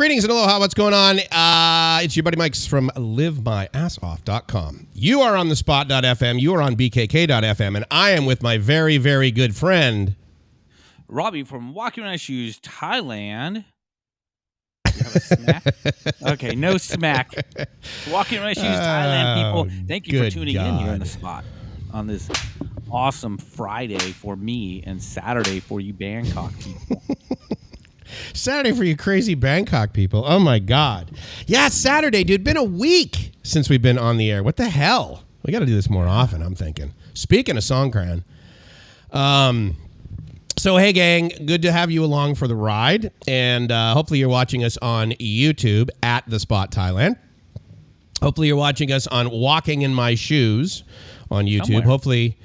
Greetings and aloha. What's going on? It's your buddy Mike's from LiveMyAssOff.com. You are on the spot.fm. You are on BKK.fm. And I am with my very, very good friend, Robbie from Walking on Shoes, Thailand. Do you have a smack? Okay, no smack. Walking on Shoes, Thailand people. Thank you for tuning in here on the spot on this awesome Friday for me and Saturday for you Bangkok people. Saturday for you crazy Bangkok people. Oh, my God. Yeah, Saturday, dude. Been a week since we've been on the air. What the hell? We got to do this more often, I'm thinking. Speaking of Songkran. So, hey, gang, good to have you along for the ride. And hopefully you're watching us on YouTube at The Spot Thailand. Hopefully you're watching us on Walking in My Shoes on YouTube. Somewhere. Hopefully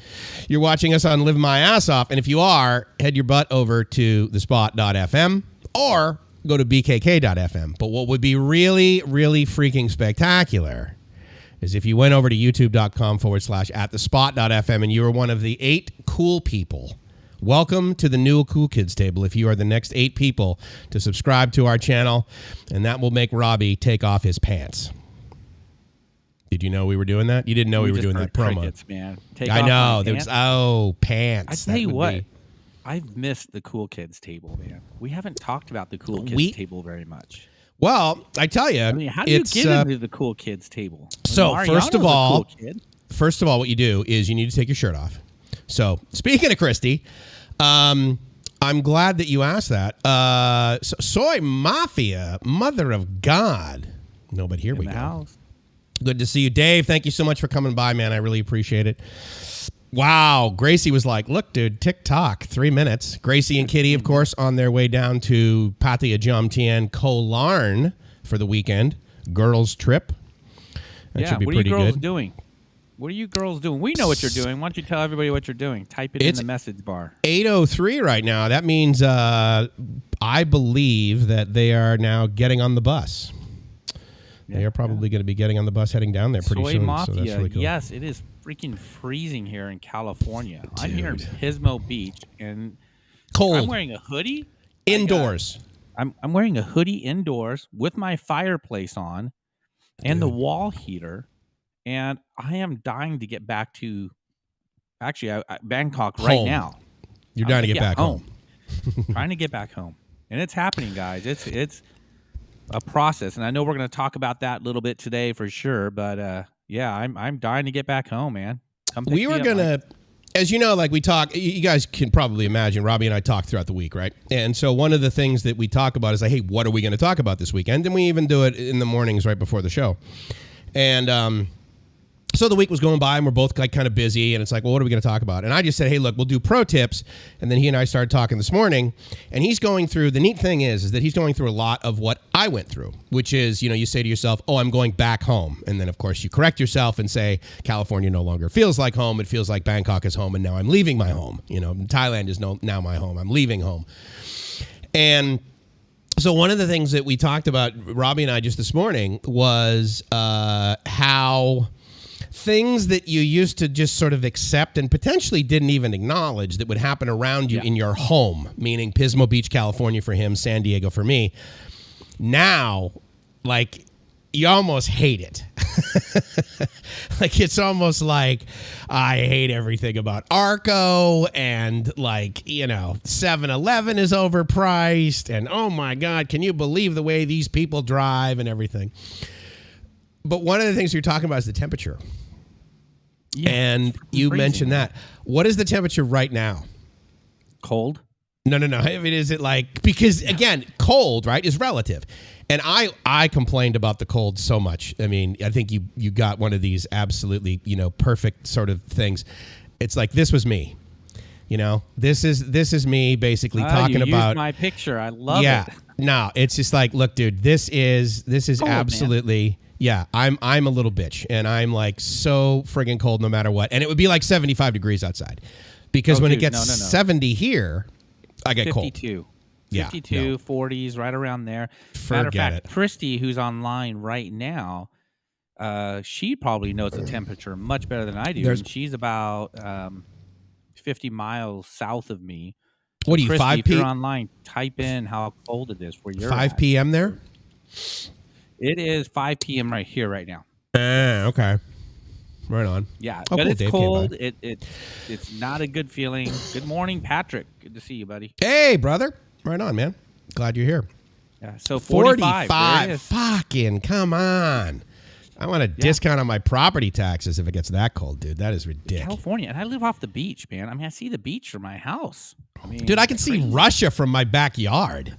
you're watching us on Live My Ass Off. And if you are, head your butt over to thespot.fm or go to bkk.fm. But what would be really, really freaking spectacular is if you went over to youtube.com/@thespot.fm and you were one of the 8 cool people. Welcome to the new Cool Kids table. If you are the next 8 people to subscribe to our channel, and that will make Robbie take off his pants. Did you know we were doing that? You didn't know we were doing that promo. Crickets, man. I know. There was, pants. I tell you what, I've missed the Cool Kids table, man. We haven't talked about the Cool Kids table very much. Well, I tell you, I mean, how do you get into the Cool Kids table? So first of all, what you do is you need to take your shirt off. So speaking of Christy, I'm glad that you asked that. Soy Mafia, mother of God. No, but here we go. House. Good to see you, Dave. Thank you so much for coming by, man. I really appreciate it. Wow. Gracie was like, look, dude, TikTok, 3 minutes. Gracie and Kitty, of course, on their way down to Pattaya Jom Tien Koh Larn for the weekend. Girls trip. That should be pretty good. What are you girls doing? What are you girls doing? We know what you're doing. Why don't you tell everybody what you're doing? Type it in the message bar. 8:03 right now. That means I believe that they are now getting on the bus. They are probably going to be getting on the bus heading down there pretty soon. Mafia, so that's really cool. Yes, it is freaking freezing here in California. Dude. I'm here in Pismo Beach and cold. I'm wearing a hoodie indoors. I'm wearing a hoodie indoors with my fireplace on and the wall heater, and I am dying to get back to Bangkok right now. You're dying to get back home. Trying to get back home, and it's happening, guys. It's a process, and I know we're going to talk about that a little bit today for sure. But yeah, I'm dying to get back home, man. We were gonna, as you know, like we talk. You guys can probably imagine Robbie and I talk throughout the week, right? And so one of the things that we talk about is like, hey, what are we going to talk about this weekend? And we even do it in the mornings right before the show. And so the week was going by and we're both like kind of busy and it's like, well, what are we going to talk about? And I just said, hey, look, we'll do pro tips. And then he and I started talking this morning and he's going through, the neat thing is that he's going through a lot of what I went through, which is, you know, you say to yourself, oh, I'm going back home. And then of course you correct yourself and say, California no longer feels like home. It feels like Bangkok is home. And now I'm leaving my home. You know, Thailand is now my home. I'm leaving home. And so one of the things that we talked about, Robbie and I just this morning, was how things that you used to just sort of accept and potentially didn't even acknowledge that would happen around you in your home, meaning Pismo Beach, California for him, San Diego for me. Now, like, you almost hate it. Like, it's almost like I hate everything about Arco and, like, you know, 7-Eleven is overpriced and, oh, my God, can you believe the way these people drive and everything? But one of the things you're talking about is the temperature. Yeah, and you mentioned that. What is the temperature right now? Cold? No. I mean, is it like, because again, cold, right, is relative. And I complained about the cold so much. I mean, I think you got one of these absolutely, you know, perfect sort of things. It's like, this was me. You know, this is me basically talking about used my picture. I love it. Yeah. No, it's just like, look, dude, this is cold, absolutely, man. Yeah, I'm a little bitch, and I'm like so friggin' cold no matter what. And it would be like 75 degrees outside, because when it gets 70 here, I get 52. cold. 52, 40s, right around there. Matter of fact, Christy, who's online right now, she probably knows the temperature much better than I do. And she's about 50 miles south of me. What are you, Christy, 5 p.m.? If you're online, type in how cold it is where you're 5 at. p.m. there? It is 5 p.m. right here, right now. Okay. Right on. Yeah, Oh, but cool. it's Dave cold. It's not a good feeling. Good morning, Patrick. Good to see you, buddy. Hey, brother. Right on, man. Glad you're here. Yeah, so 45. There it is. Fucking come on. I want a discount on my property taxes if it gets that cold, dude. That is ridiculous. California, and I live off the beach, man. I mean, I see the beach from my house. I mean, dude, I can see Russia from my backyard.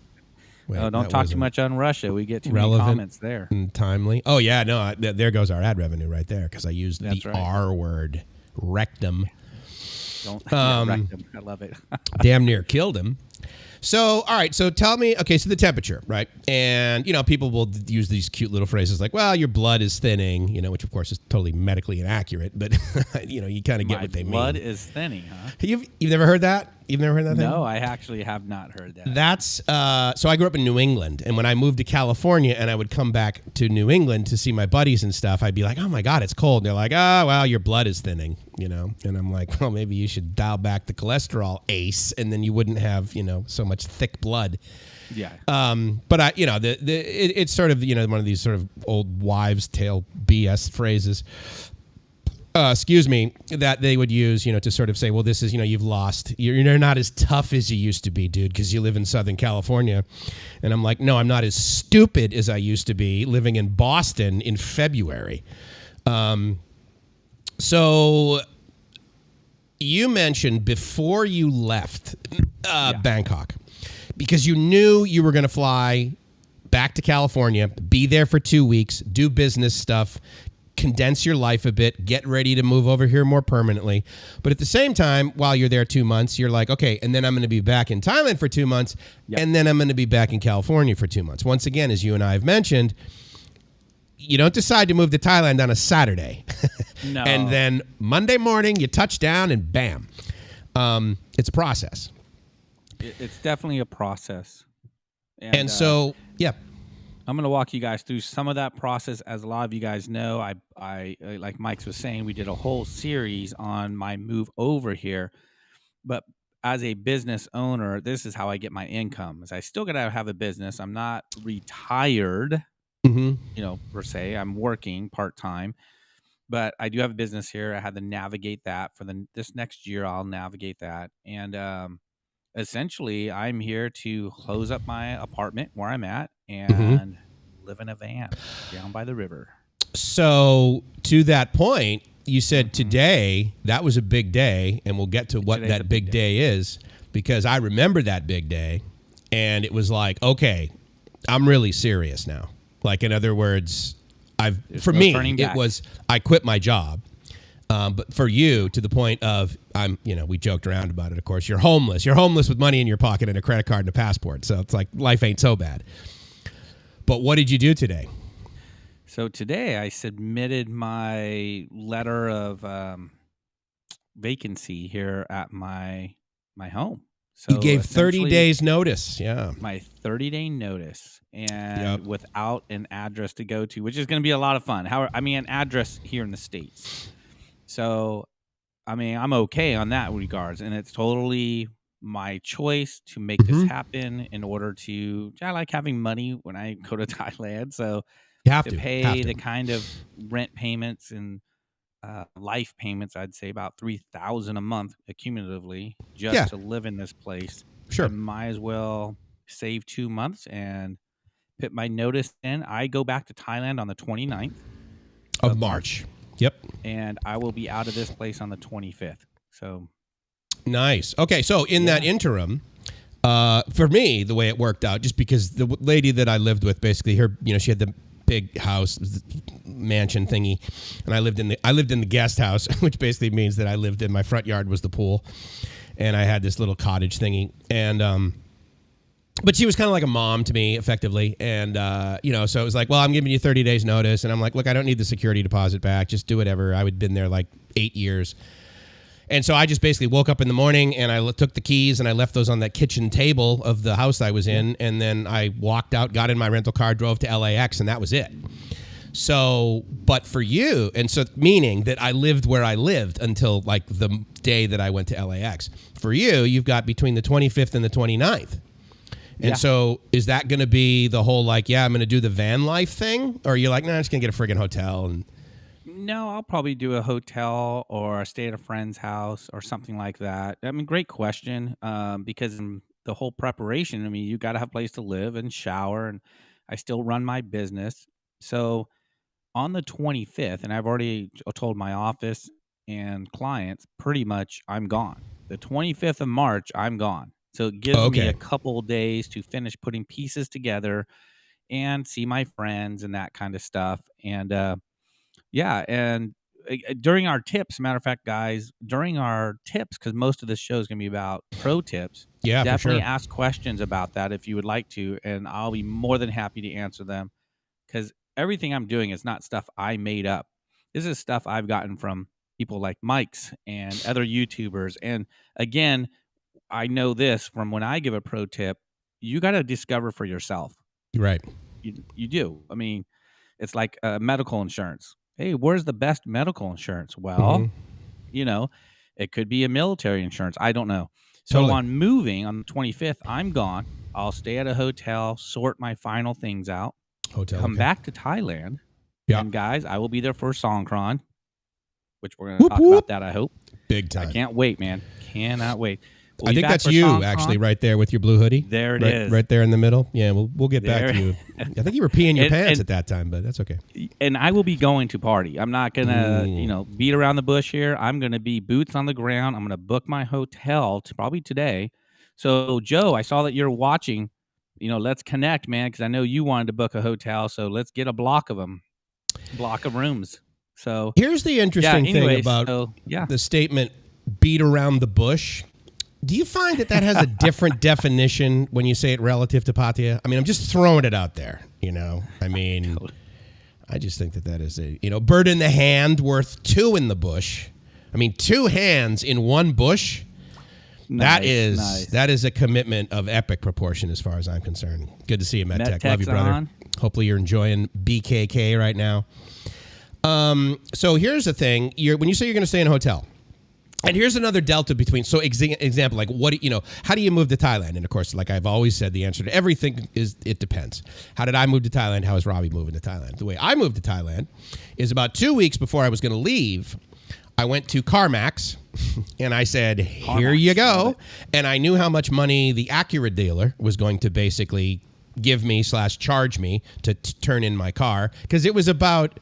Wait, no, don't talk too much on Russia. We get too many comments there. And timely. Oh, yeah, no, there goes our ad revenue right there because I used the right. R word, rectum. Don't rectum. I love it. Damn near killed him. So, all right, so tell me, okay, so the temperature, right? And, you know, people will use these cute little phrases like, well, your blood is thinning, you know, which of course is totally medically inaccurate, but, you know, you kind of get what they mean. My blood is thinning, huh? You've never heard that? You've never heard that thing? No, I actually have not heard that. That's, so I grew up in New England, and when I moved to California and I would come back to New England to see my buddies and stuff, I'd be like, oh my God, it's cold. And they're like, oh, well, your blood is thinning, you know? And I'm like, well, maybe you should dial back the cholesterol, ace, and then you wouldn't have, you know, so much thick blood. Yeah. But I, you know, it's sort of, you know, one of these sort of old wives' tale BS phrases. Excuse me, that they would use, you know, to sort of say, well, this is, you know, you've lost. You're not as tough as you used to be, dude, because you live in Southern California. And I'm like, no, I'm not as stupid as I used to be living in Boston in February. So you mentioned before you left Bangkok, because you knew you were going to fly back to California, be there for 2 weeks, do business stuff, condense your life a bit, get ready to move over here more permanently. But at the same time, while you're there 2 months, you're like, okay, and then I'm going to be back in Thailand for 2 months, and then I'm going to be back in California for 2 months. Once again, as you and I have mentioned, you don't decide to move to Thailand on a Saturday. No. And then Monday morning, you touch down and bam. It's a process. It's definitely a process. And so, yeah. I'm going to walk you guys through some of that process. As a lot of you guys know, I like Mike was saying, we did a whole series on my move over here. But as a business owner, this is how I get my income. Is I still got to have a business. I'm not retired, you know, per se. I'm working part-time. But I do have a business here. I had to navigate that for this next year. I'll navigate that. And essentially, I'm here to close up my apartment where I'm at and live in a van down by the river. So to that point, you said today, that was a big day, and we'll get to what that big day is, because I remember that big day, and it was like, okay, I'm really serious now. Like, in other words, for me, it was, I quit my job. But for you, to the point of, you know, we joked around about it, of course, you're homeless. You're homeless with money in your pocket and a credit card and a passport. So it's like, life ain't so bad. But what did you do today? So today I submitted my letter of vacancy here at my home. So you gave 30 days notice. Yeah. My 30-day notice, and without an address to go to, which is going to be a lot of fun. I mean, an address here in the States. So, I mean, I'm okay on that regards, and it's totally my choice to make this happen in order to, I like having money when I go to Thailand. So you have to pay the kind of rent payments and life payments, I'd say about $3,000 a month accumulatively just to live in this place. Sure. I might as well save 2 months and put my notice in. I go back to Thailand on the 29th of March. Yep. And I will be out of this place on the 25th. So nice. Okay, so in that interim, for me, the way it worked out, just because the lady that I lived with, basically, her, you know, she had the big house, mansion thingy, and I lived in the guest house, which basically means that I lived in my front yard was the pool, and I had this little cottage thingy, and but she was kind of like a mom to me, effectively, and you know, so it was like, well, I'm giving you 30 days notice, and I'm like, look, I don't need the security deposit back, just do whatever. I had been there like 8 years. And so I just basically woke up in the morning and I took the keys and I left those on that kitchen table of the house I was in. And then I walked out, got in my rental car, drove to LAX, and that was it. So, but for you, and so meaning that I lived where I lived until like the day that I went to LAX. For you, you've got between the 25th and the 29th. And so is that going to be the whole like, yeah, I'm going to do the van life thing? Or are you like, nah, I'm just going to get a friggin' hotel? And No, I'll probably do a hotel or stay at a friend's house or something like that. I mean, great question. Because in the whole preparation, I mean, you got to have a place to live and shower, and I still run my business. So on the 25th, and I've already told my office and clients, pretty much I'm gone. The 25th of March, I'm gone. So it gives me a couple of days to finish putting pieces together and see my friends and that kind of stuff. And yeah, and during our tips, matter of fact, guys, during our tips, because most of this show is going to be about pro tips. Yeah, definitely for sure. ask questions about that if you would like to, and I'll be more than happy to answer them. Because everything I'm doing is not stuff I made up. This is stuff I've gotten from people like Mike's and other YouTubers. And again, I know this from when I give a pro tip, you got to discover for yourself. Right. You do. I mean, it's like medical insurance. Hey, where's the best medical insurance? Well, it could be a military insurance. I don't know. So Totally. on moving on the 25th, I'm gone. I'll stay at a hotel, sort my final things out, come back to Thailand. Yeah. And guys, I will be there for Songkran, which we're going to talk about that, I hope. Big time. I can't wait, man. Cannot wait. I think that's you, actually, right there with your blue hoodie. There it is. Right there in the middle. Yeah, we'll get back to you. I think you were peeing your pants at that time, but that's okay. And I will be going to party. I'm not going to, beat around the bush here. I'm going to be boots on the ground. I'm going to book my hotel probably today. So, Joe, I saw that you're watching. Let's connect, man, because I know you wanted to book a hotel. So let's get a block of them, block of rooms. So here's the interesting thing about the statement, beat around the bush. Do you find that has a different definition when you say it relative to Pattaya? I mean, I'm just throwing it out there, I mean, I just think that is a, bird in the hand worth two in the bush. I mean, two hands in one bush. Nice. That is a commitment of epic proportion as far as I'm concerned. Good to see you, MedTech. Love you, brother. Hopefully you're enjoying BKK right now. So here's the thing. When you say you're going to stay in a hotel, and here's another delta between, so example, like how do you move to Thailand? And of course, like I've always said, the answer to everything is it depends. How did I move to Thailand? How is Robbie moving to Thailand? The way I moved to Thailand is about 2 weeks before I was going to leave, I went to CarMax and I said, here you go. And I knew how much money the Acura dealer was going to basically give me / charge me to turn in my car. Because it was about,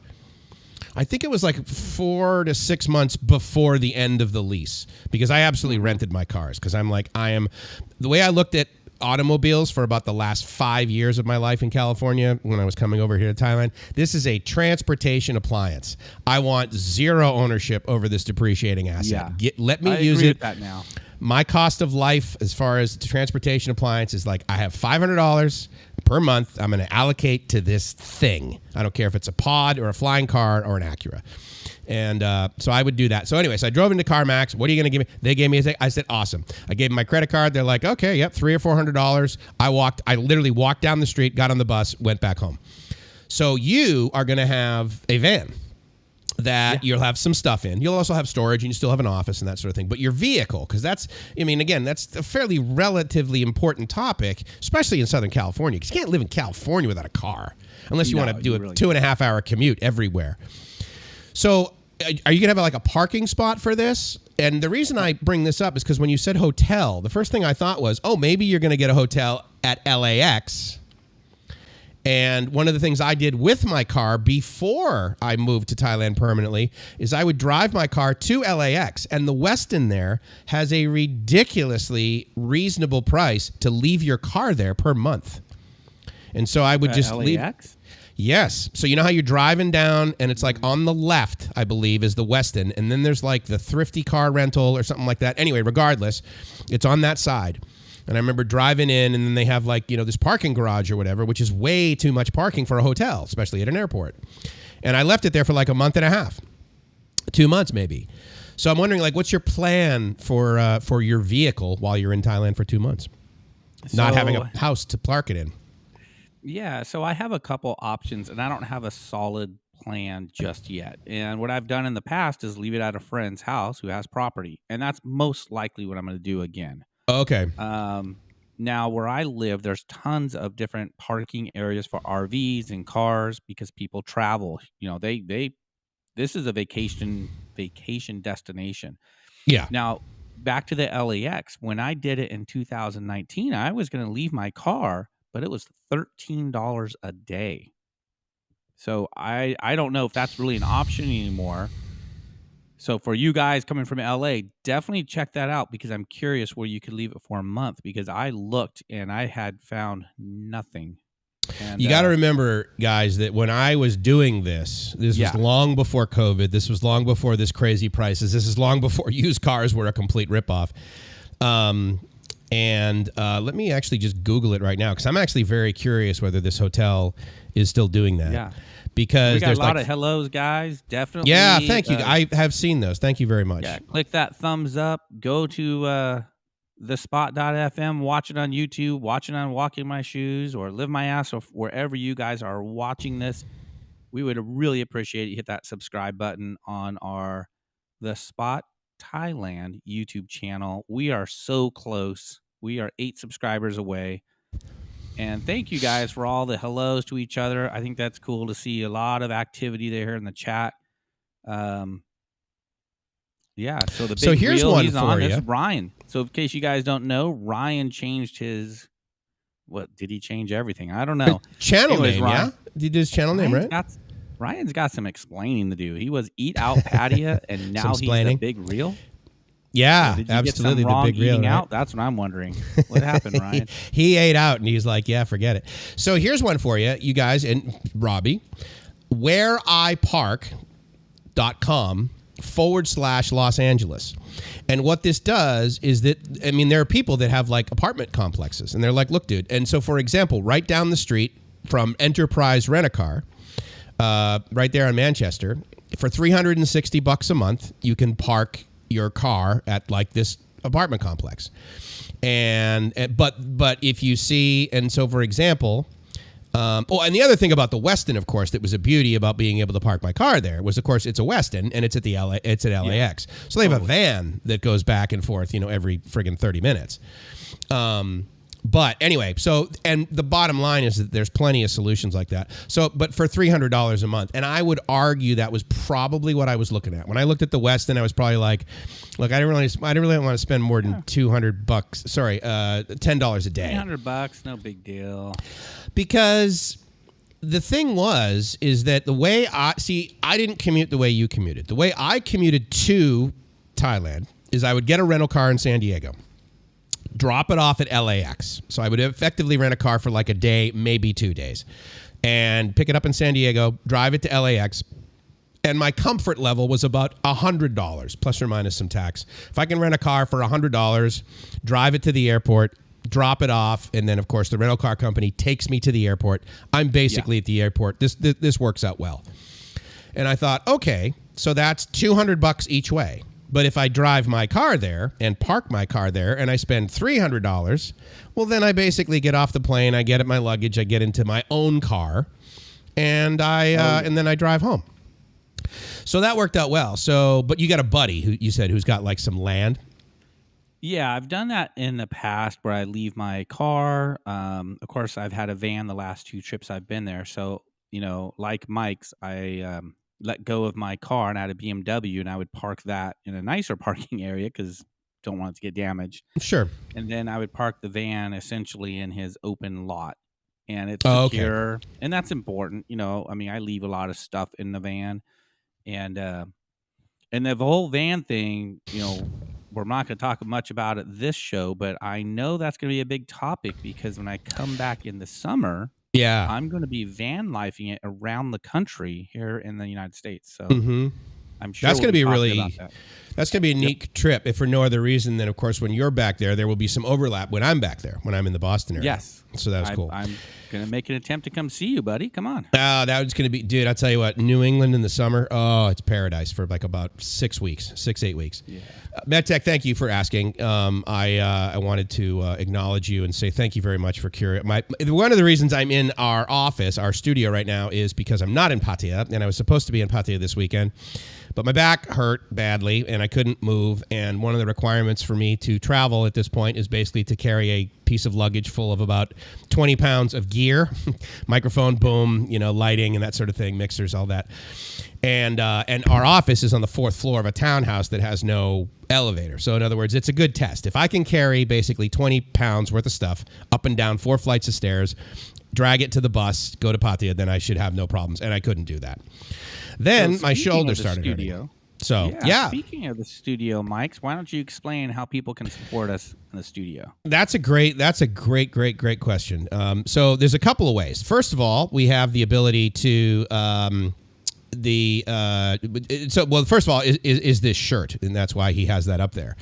I think it was like 4 to 6 months before the end of the lease, because I absolutely rented my cars. Because I'm like, the way I looked at automobiles for about the last 5 years of my life in California when I was coming over here to Thailand, this is a transportation appliance. I want zero ownership over this depreciating asset. Let me use it. With that now. My cost of life as far as the transportation appliance is like, I have $500 per month I'm going to allocate to this thing. I don't care if it's a pod or a flying car or an Acura. And so I would do that. So anyway, so I drove into CarMax. What are you going to give me? They gave me I said, awesome. I gave them my credit card. They're like, okay, yep, $300 or $400. I literally walked down the street, got on the bus, went back home. So you are going to have a van that you'll have some stuff in. You'll also have storage, and you still have an office and that sort of thing. But your vehicle, because that's a fairly relatively important topic, especially in Southern California, because you can't live in California without a car unless you want to do a 2.5 hour commute everywhere. So are you going to have like a parking spot for this? And the reason I bring this up is because when you said hotel, the first thing I thought was, maybe you're going to get a hotel at LAX. And one of the things I did with my car before I moved to Thailand permanently is I would drive my car to LAX, and the Westin there has a ridiculously reasonable price to leave your car there per month. And so I would just leave. Yes. So you know how you're driving down and it's like on the left, I believe, is the Westin. And then there's like the Thrifty car rental or something like that. Anyway, regardless, it's on that side. And I remember driving in, and then they have like, this parking garage or whatever, which is way too much parking for a hotel, especially at an airport. And I left it there for like a month and a half, 2 months maybe. So I'm wondering, like, what's your plan for your vehicle while you're in Thailand for 2 months? Not having a house to park it in. Yeah, so I have a couple options, and I don't have a solid plan just yet. And what I've done in the past is leave it at a friend's house who has property, and that's most likely what I'm going to do again. Okay. Now, where I live, there's tons of different parking areas for RVs and cars because people travel. You know, this is a vacation destination. Yeah. Now, back to the LAX. When I did it in 2019, I was going to leave my car, but it was $13 a day. So I don't know if that's really an option anymore. So for you guys coming from LA, definitely check that out because I'm curious where you could leave it for a month because I looked and I had found nothing. And, you got to remember, guys, that when I was doing this was long before COVID. This was long before this crazy prices. This is long before used cars were a complete ripoff. And let me actually just Google it right now because I'm actually very curious whether this hotel is still doing that. Yeah. Because we got there's a lot of hellos, guys. Definitely. Yeah, thank you. I have seen those. Thank you very much. Yeah, click that thumbs up. Go to thespot.fm. Watch it on YouTube. Watch it on Walking My Shoes or Live My Ass or wherever you guys are watching this. We would really appreciate it. Hit that subscribe button on our The Spot Thailand YouTube channel. We are so close. We are 8 subscribers away. And thank you guys for all the hellos to each other. I think that's cool to see a lot of activity there in the chat. Yeah, so the big here's reel one he's for on you. is Ryan. So in case you guys don't know, Ryan changed his what did he change everything? I don't know. Channel Anyways, name, Ryan, yeah? He did his channel name, right? Ryan's got some explaining to do. He was Eat Out Patia and now he's the big reel. Yeah, did you absolutely. Get some the big reel. Right? Out? That's what I'm wondering. What happened, Ryan? He ate out and he's like, yeah, forget it. So here's one for you, you guys, and Robbie. whereipark.com/Los Angeles. And what this does is that, I mean, there are people that have like apartment complexes and they're like, look, dude. And so, for example, right down the street from Enterprise Rent-A-Car, right there in Manchester, for $360 a month, you can park your car at like this apartment complex. But if you see, and so for example, and the other thing about the Westin, of course, that was a beauty about being able to park my car there was, of course, it's a Westin and it's at LAX. Yeah, so they have a van that goes back and forth, every friggin' 30 minutes. But anyway, so, and the bottom line is that there's plenty of solutions like that. So, but for $300 a month, and I would argue that was probably what I was looking at. When I looked at the Westin, I was probably like, look, I didn't really want to spend more than $200. Sorry, $10 a day. $300, no big deal. Because the thing is that the way I didn't commute the way you commuted. The way I commuted to Thailand is I would get a rental car in San Diego, drop it off at LAX. So I would effectively rent a car for like a day, maybe 2 days, and pick it up in San Diego, drive it to LAX. And my comfort level was about $100, plus or minus some tax. If I can rent a car for $100, drive it to the airport, drop it off, and then, of course, the rental car company takes me to the airport. I'm basically at the airport. This works out well. And I thought, okay, so that's $200 each way. But if I drive my car there and park my car there and I spend $300, well, then I basically get off the plane, I get at my luggage, I get into my own car, and and then I drive home. So that worked out well. So, but you got a buddy who you said who's got like some land. Yeah, I've done that in the past where I leave my car. Of course, I've had a van the last 2 trips I've been there. So, like Mike's, I let go of my car and I had a BMW and I would park that in a nicer parking area because don't want it to get damaged. Sure. And then I would park the van essentially in his open lot. And it's secure. Okay. And that's important. I leave a lot of stuff in the van. And the whole van thing, we're not going to talk much about it this show, but I know that's going to be a big topic because when I come back in the summer, I'm going to be van lifing it around the country here in the United States. So I'm sure that's going to be that's going to be a neat trip, if for no other reason than, of course, when you're back there will be some overlap when I'm back there, when I'm in the Boston area. Yes. So that was cool. I'm going to make an attempt to come see you, buddy. Come on. That was going to be, dude, I'll tell you what, New England in the summer, it's paradise for like about 6 weeks, 8 weeks. Yeah. MedTech, thank you for asking. I wanted to acknowledge you and say thank you very much for one of the reasons I'm in our office, our studio right now, is because I'm not in Pattaya, and I was supposed to be in Pattaya this weekend, but my back hurt badly, and I couldn't move. And one of the requirements for me to travel at this point is basically to carry a piece of luggage full of about 20 pounds of gear, microphone, boom, lighting and that sort of thing, mixers, all that. And our office is on the 4th floor of a townhouse that has no elevator. So in other words, it's a good test. If I can carry basically 20 pounds worth of stuff up and down 4 flights of stairs, drag it to the bus, go to Pattaya, then I should have no problems. And I couldn't do that. Then my shoulder started hurting. So, yeah. Speaking of the studio mics, why don't you explain how people can support us in the studio? That's a great question. So there's a couple of ways. First of all, we have the ability to first of all is this shirt, and that's why he has that up there.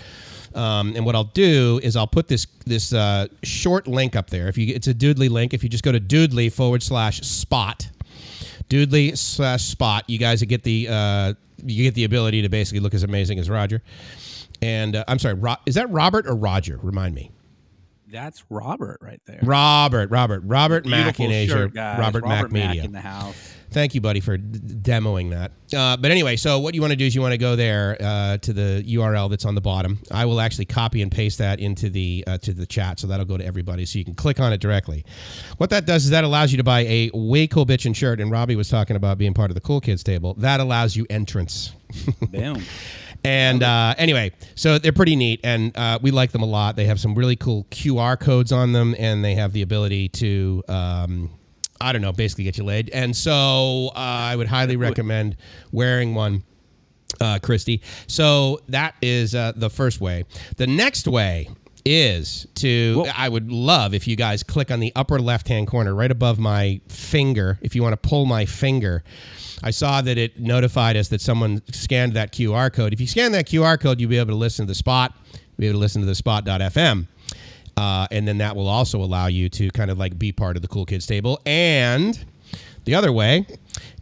And what I'll do is I'll put this short link up there. It's a Doodly link. If you just go to Doodly/spot, Doodly/spot, you guys get the ability to basically look as amazing as Roger. And I'm sorry, is that Robert or Roger? Remind me. That's Robert right there. Robert Mack in Asia. Shirt, Robert Mack Media. In the house. Thank you, buddy, for demoing that. But anyway, so what you want to do is you want to go there to the URL that's on the bottom. I will actually copy and paste that into the to the chat, so that'll go to everybody, so you can click on it directly. What that does is that allows you to buy a way cool bitchin' shirt, and Robbie was talking about being part of the cool kids table. That allows you entrance. Boom. And anyway, so they're pretty neat, and we like them a lot. They have some really cool QR codes on them, and they have the ability to, basically get you laid. And so I would highly recommend wearing one, Christy. So that is the first way. The next way is I would love if you guys click on the upper left-hand corner right above my finger. If you want to pull my finger, I saw that it notified us that someone scanned that QR code. If you scan that QR code, you'll be able to listen to the spot. You'll be able to listen to the spot.fm. And then that will also allow you to kind of like be part of the Cool Kids table. And the other way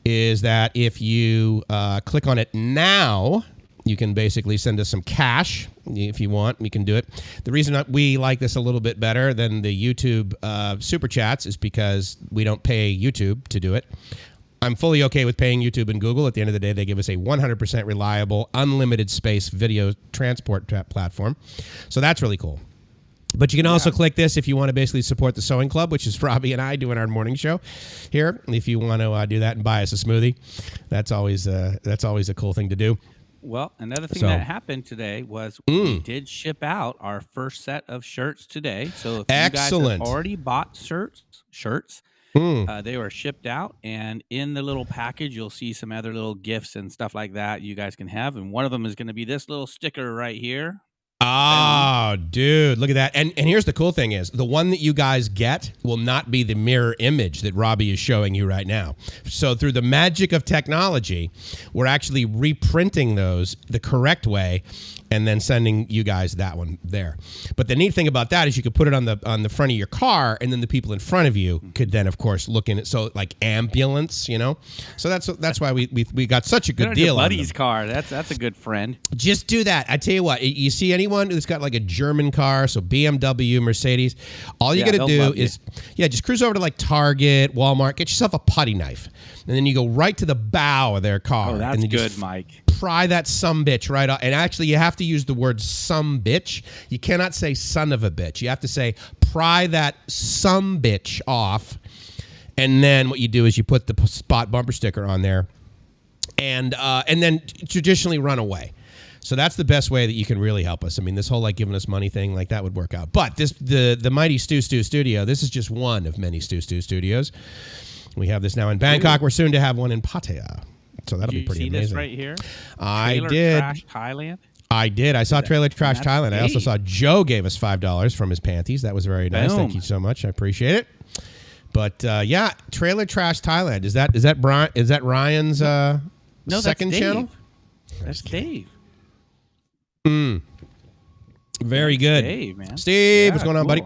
is that if you click on it now, you can basically send us some cash if you want. We can do it. The reason that we like this a little bit better than the YouTube Super Chats is because we don't pay YouTube to do it. I'm fully okay with paying YouTube and Google. At the end of the day, they give us a 100% reliable, unlimited space video transport platform. So that's really cool. But you can also click this if you want to basically support the Sewing Club, which is Robbie and I doing our morning show here. If you want to do that and buy us a smoothie, that's always a cool thing to do. Well, another thing that happened today was we did ship out our first set of shirts today. So if you guys have already bought shirts, they were shipped out, and in the little package, you'll see some other little gifts and stuff like that you guys can have. And one of them is going to be this little sticker right here. Oh, dude, look at that. And here's the cool thing is the one that you guys get will not be the mirror image that Robbie is showing you right now. So through the magic of technology, we're actually reprinting those the correct way and then sending you guys that one there. But the neat thing about that is you could put it on the front of your car, and then the people in front of you could then, of course, look in it. So like ambulance, So that's why we got such a good deal on them. Buddy's car. That's a good friend. Just do that. I tell you what. You see anyone who's got like a German car, so BMW, Mercedes, all you got to do is just cruise over to like Target, Walmart, get yourself a putty knife, and then you go right to the bow of their car. Oh, that's and then good, Mike. Pry that sumbitch right off. And actually, you have to use the word sumbitch. You cannot say son of a bitch. You have to say pry that sumbitch off. And then what you do is you put the spot bumper sticker on there, and then traditionally run away. So that's the best way that you can really help us. I mean, this whole like giving us money thing, like that would work out. But the mighty Stu Studio, this is just one of many Stu Studios. We have this now in Bangkok. We're soon to have one in Pattaya. So that'll be pretty amazing. Did you see this right here? I did. Trash Thailand? I did. I saw Trailer Trash Thailand. I also saw Joe gave us $5 from his panties. That was very nice. Boom. Thank you so much. I appreciate it. But Trailer Trash Thailand. Is that Ryan's second channel? That's Dave. Very good. Dave, man. Steve, what's going on, buddy?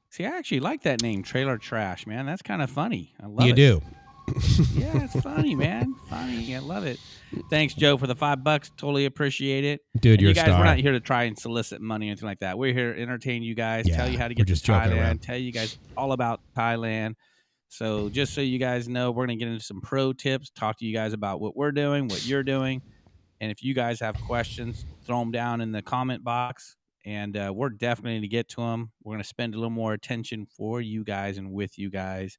See, I actually like that name, Trailer Trash, man. That's kind of funny. I love it. You do. Yeah, it's funny, man. Funny. I love it. Thanks, Joe, for the $5. Totally appreciate it. Dude, you're you guys, a star. We're not here to try and solicit money or anything like that. We're here to entertain you guys, tell you how to get to Thailand, tell you guys all about Thailand. So just so you guys know, we're going to get into some pro tips, talk to you guys about what we're doing, what you're doing. And if you guys have questions, throw them down in the comment box, and we're definitely going to get to them. We're going to spend a little more attention for you guys and with you guys.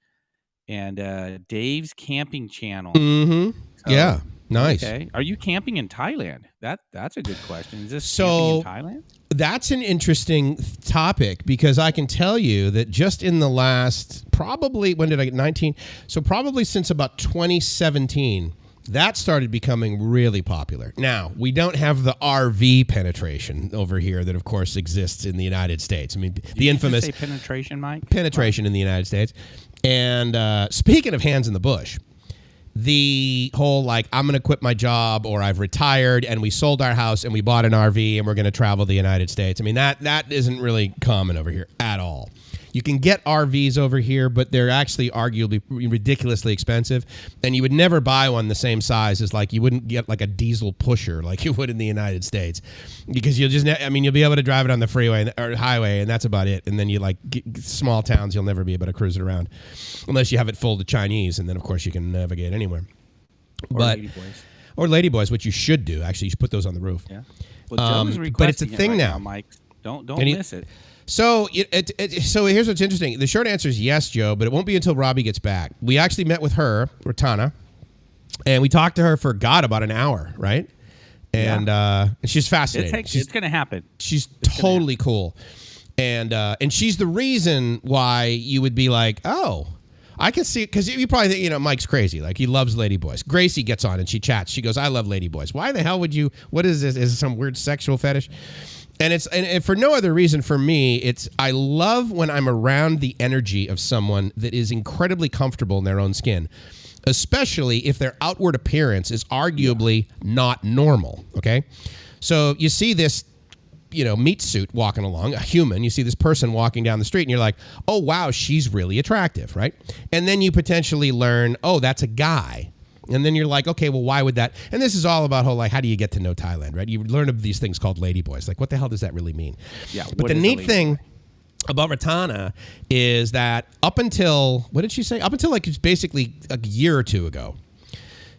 And Dave's camping channel. Mm-hmm. So, yeah. Nice. Okay. Are you camping in Thailand? That's a good question. Is this camping in Thailand? That's an interesting topic, because I can tell you that just in the last, probably, when did I get 19? So probably since about 2017, that started becoming really popular. Now, we don't have the RV penetration over here that, of course, exists in the United States. I mean, the infamous... Did you say penetration, Mike? Penetration in the United States. And speaking of hands in the bush, the whole, like, I'm going to quit my job, or I've retired and we sold our house and we bought an RV and we're going to travel the United States. I mean, that isn't really common over here at all. You can get RVs over here, but they're actually arguably ridiculously expensive. And you would never buy one the same size as, like, you wouldn't get like a diesel pusher like you would in the United States, because you'll just, I mean, you'll be able to drive it on the freeway or highway, and that's about it. And then you like small towns, you'll never be able to cruise it around unless you have it full to Chinese. And then, of course, you can navigate anywhere. Or ladyboys, which you should do. Actually, you should put those on the roof. Yeah. Well, but it's a thing now, Mike. Don't miss it. So so here's what's interesting. The short answer is yes, Joe, but it won't be until Robbie gets back. We actually met with her, Ratana, and we talked to her for, about an hour, right? And she's fascinating. It's going to happen. She's totally cool. And she's the reason why you would be like, oh, I can see, because you probably think, Mike's crazy. Like, he loves ladyboys. Gracie gets on and she chats. She goes, I love ladyboys. Why the hell would you, what is this? Is it some weird sexual fetish? And for no other reason for me, I love when I'm around the energy of someone that is incredibly comfortable in their own skin, especially if their outward appearance is arguably not normal, okay? So you see this, meat suit walking along, a human, you see this person walking down the street, and you're like, oh, wow, she's really attractive, right? And then you potentially learn, oh, that's a guy. And then you're like, okay, well, why would that? And this is all about how do you get to know Thailand, right? You learn of these things called ladyboys. Like, what the hell does that really mean? Yeah. But the neat thing about Ratana is that up until, what did she say? Up until like basically a year or two ago,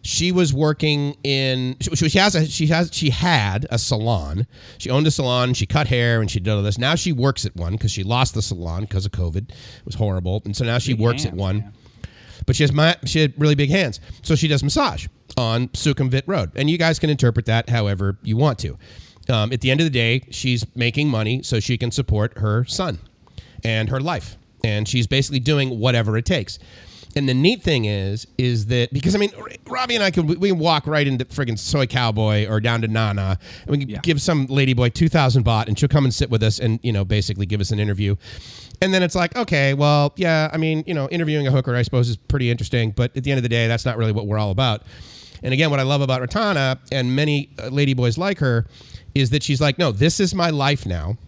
she was working in, she had a salon. She owned a salon. She cut hair and she did all this. Now she works at one because she lost the salon because of COVID. It was horrible. And so now she works at one. Yeah. But she had really big hands. So she does massage on Sukhumvit Road. And you guys can interpret that however you want to. At the end of the day, she's making money so she can support her son and her life. And she's basically doing whatever it takes. And the neat thing is that, because, I mean, Robbie and I we can walk right into friggin' Soy Cowboy or down to Nana, and we can give some ladyboy 2,000 baht, and she'll come and sit with us and, basically give us an interview. And then it's like, okay, well, yeah, I mean, interviewing a hooker, I suppose, is pretty interesting, but at the end of the day, that's not really what we're all about. And again, what I love about Ratana and many ladyboys like her is that she's like, no, this is my life now.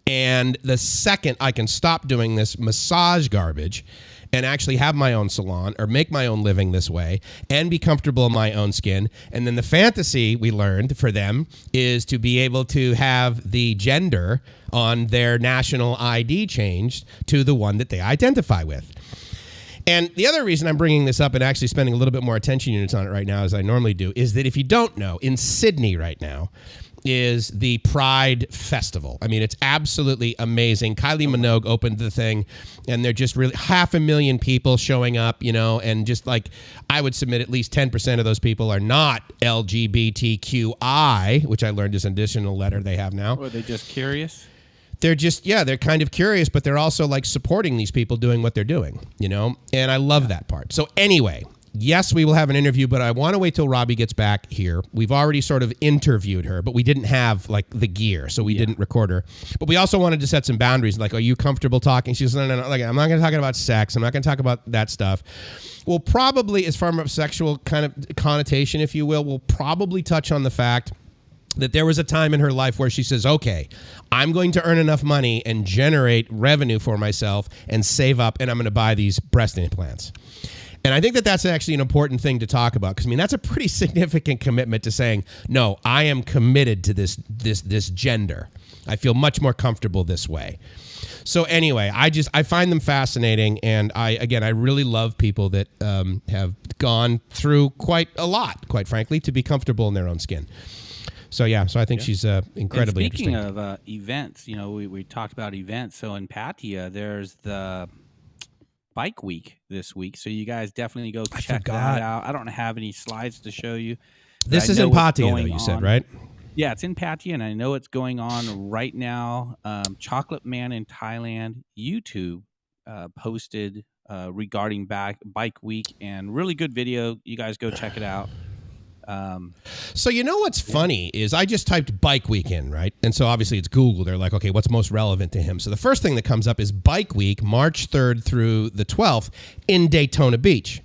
And the second I can stop doing this massage garbage and actually have my own salon or make my own living this way and be comfortable in my own skin. And then the fantasy we learned for them is to be able to have the gender on their national ID changed to the one that they identify with. And the other reason I'm bringing this up and actually spending a little bit more attention units on it right now, as I normally do, is that if you don't know, in Sydney right now is the Pride Festival. I mean, it's absolutely amazing. Kylie Minogue opened the thing, and they're just really 500,000 people showing up, and just like, I would submit at least 10% of those people are not LGBTQI, which I learned is an additional letter they have now. Or are they just curious? They're just, they're kind of curious, but they're also like supporting these people doing what they're doing, and I love that part. So anyway, yes, we will have an interview, but I want to wait till Robbie gets back here. We've already sort of interviewed her, but we didn't have like the gear, so we didn't record her. But we also wanted to set some boundaries. Like, are you comfortable talking? She says, no. Like, I'm not going to talk about sex. I'm not going to talk about that stuff. We'll probably, as far as sexual kind of connotation, if you will, we'll probably touch on the fact that there was a time in her life where she says, okay, I'm going to earn enough money and generate revenue for myself and save up, and I'm going to buy these breast implants. And I think that that's actually an important thing to talk about, because I mean that's a pretty significant commitment to saying, no, I am committed to this gender. I feel much more comfortable this way. So anyway, I find them fascinating, and I really love people that have gone through quite a lot, quite frankly, to be comfortable in their own skin. So I think she's incredibly interesting. Speaking of events, we talked about events. So in Pattaya, there's the Bike Week this week. So you guys definitely go check that out. I don't have any slides to show you. This is in Pattaya, though, you said, right? Yeah, it's in Pattaya, and I know it's going on right now. Chocolate Man in Thailand YouTube posted regarding Bike Week, and really good video. You guys go check it out. So you know what's funny is I just typed Bike Week in, right? And so obviously it's Google. They're like, okay, what's most relevant to him? So the first thing that comes up is Bike Week, March 3rd through the 12th in Daytona Beach.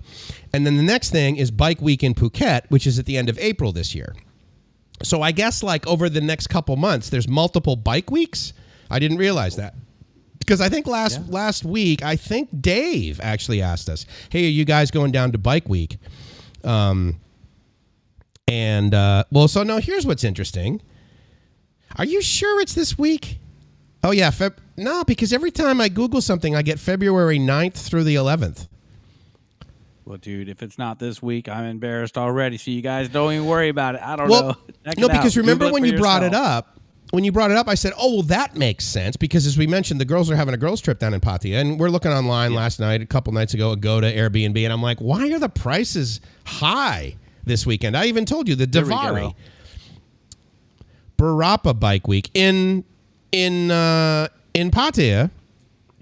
And then the next thing is Bike Week in Phuket, which is at the end of April this year. So I guess like over the next couple months, there's multiple bike weeks. I didn't realize that. Because I think last week, I think Dave actually asked us, hey, are you guys going down to Bike Week? So no, here's what's interesting. Are you sure it's this week? Oh, yeah. No, because every time I Google something, I get February 9th through the 11th. Well, dude, if it's not this week, I'm embarrassed already. So you guys don't even worry about it. I don't know. No, because remember when you brought it up? When you brought it up, I said, oh, well, that makes sense. Because as we mentioned, the girls are having a girls trip down in Pattaya. And we're looking online last night, a couple nights ago, go to Airbnb. And I'm like, why are the prices high this weekend? I even told you the Davari Barapa Bike Week in Pattaya,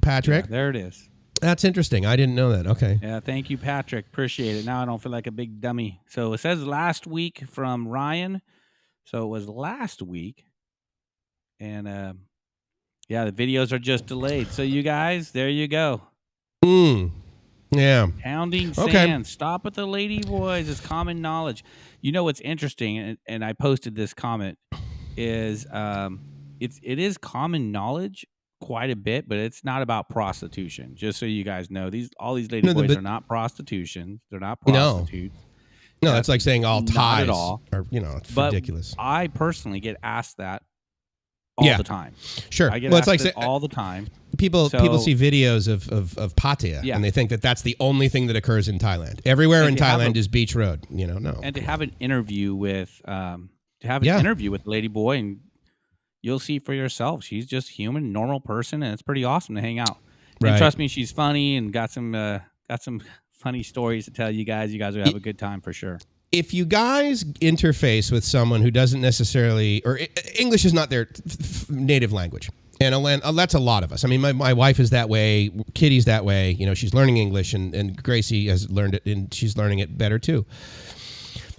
Patrick. Yeah, there it is. That's interesting. I didn't know that. Okay. Yeah, thank you, Patrick. Appreciate it. Now I don't feel like a big dummy. So it says last week from Ryan. So it was last week. And the videos are just delayed. So you guys, there you go. Yeah. Pounding sand. Stop at the lady boys is common knowledge. You know what's interesting, and I posted this comment, is it is common knowledge quite a bit, but it's not about prostitution. Just so you guys know, all these lady boys are not prostitution. They're not prostitutes. No, that's like saying all Thais at all. Are, it's ridiculous. I personally get asked that all the time. Sure. I get asked it all the time. People see videos of Pattaya and they think that that's the only thing that occurs in Thailand. Everywhere in Thailand is beach road. No. And to have an interview with the lady boy, and you'll see for yourself. She's just human, normal person, and it's pretty awesome to hang out. Right. And trust me, she's funny and got some funny stories to tell you guys. You guys will have a good time for sure. If you guys interface with someone who doesn't necessarily, or English is not their native language, and that's a lot of us. I mean, my wife is that way. Kitty's that way. She's learning English, and Gracie has learned it, and she's learning it better too.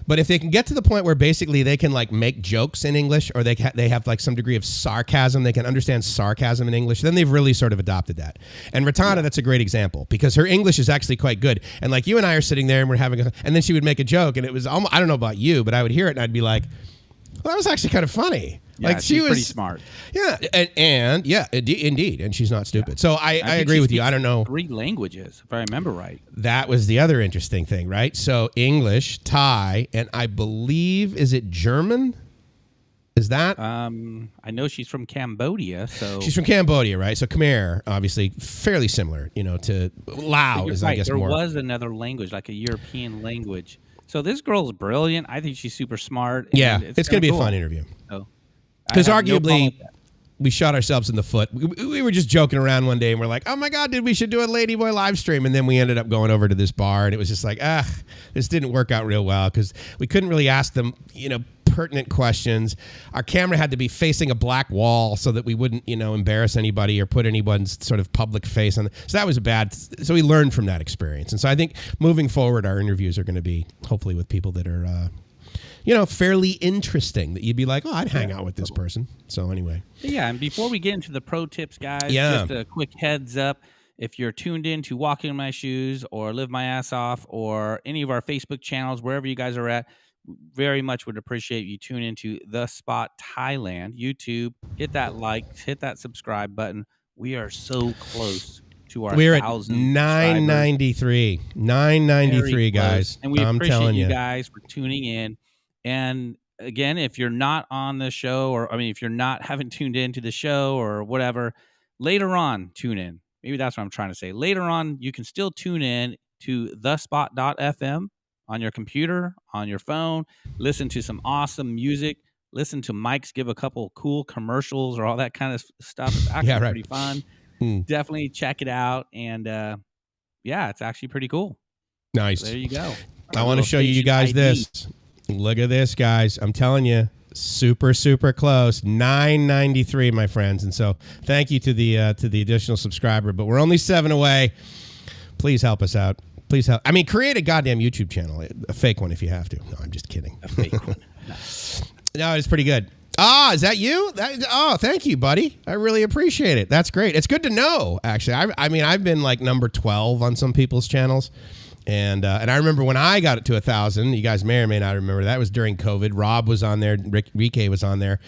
But if they can get to the point where basically they can like make jokes in English, or they have like some degree of sarcasm, they can understand sarcasm in English, then they've really sort of adopted that. And Ratana, that's a great example, because her English is actually quite good. And like you and I are sitting there and we're and then she would make a joke, and it was almost, I don't know about you, but I would hear it and I'd be like, well, that was actually kind of funny. Yeah, like she was pretty smart. Yeah, and indeed, and she's not stupid. So I agree with you. I don't know 3 languages, if I remember right. That was the other interesting thing, right? So English, Thai, and I believe, is it German? Is that? I know she's from Cambodia, so she's from Cambodia, right? So Khmer, obviously, fairly similar, to Lao is, right. I guess, there more. There was another language, like a European language. So this girl's brilliant. I think she's super smart. Yeah, it's going to be a fun interview. Because arguably, we shot ourselves in the foot. We were just joking around one day, and we're like, oh, my God, we should do a Ladyboy live stream. And then we ended up going over to this bar, and it was just like, this didn't work out real well, because we couldn't really ask them, pertinent questions. Our camera had to be facing a black wall so that we wouldn't, embarrass anybody or put anyone's sort of public face on. So that was bad. So we learned from that experience. And so I think moving forward, our interviews are going to be hopefully with people that are, fairly interesting, that you'd be like, oh, I'd hang out with this person. So anyway. Yeah, and before we get into the pro tips, guys, just a quick heads up. If you're tuned in to Walking in My Shoes or Live My Ass Off or any of our Facebook channels, wherever you guys are at, very much would appreciate you tune into The Spot Thailand YouTube. Hit that like, hit that subscribe button. We are so close to our We're at 1,000 993. 993, guys. And we I'm appreciate telling you guys for tuning in. And again, if you're not on the show, or I mean, if you're not haven't tuned into the show or whatever, later on, tune in. Maybe that's what I'm trying to say. Later on, you can still tune in to thespot.fm on your computer, on your phone, listen to some awesome music, listen to Mike's give a couple cool commercials or all that kind of stuff. It's actually pretty fun. Definitely check it out. And yeah, it's actually pretty cool. Nice. So there you go. I want to show you guys this. Look at this, guys. I'm telling you, super, super close. 993, my friends. And so thank you to the additional subscriber, but we're only 7 away. Please help us out. Please help. I mean, create a goddamn YouTube channel, a fake one if you have to. No, I'm just kidding. A fake one. No, it's pretty good. Ah, is that you? Oh, thank you, buddy. I really appreciate it. That's great. It's good to know, actually. I mean, I've been like number 12 on some people's channels. And I remember when I got it to 1,000, you guys may or may not remember, that was during COVID. Rob was on there. Rike was on there.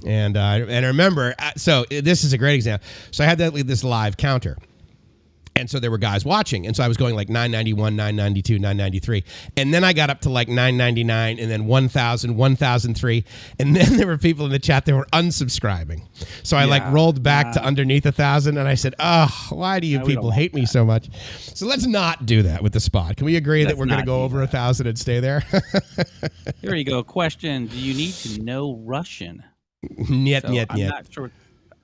And I remember, so this is a great example. So I had this live counter. And so there were guys watching. And so I was going like 991, 992, 993. And then I got up to like 999 and then 1,000, 1,003. And then there were people in the chat that were unsubscribing. So I like rolled back to underneath 1,000. And I said, oh, why do you people hate me so much? So let's not do that with the spot. Can we agree that we're going to go over 1,000 and stay there? Here you go. Question. Do you need to know Russian? Niet.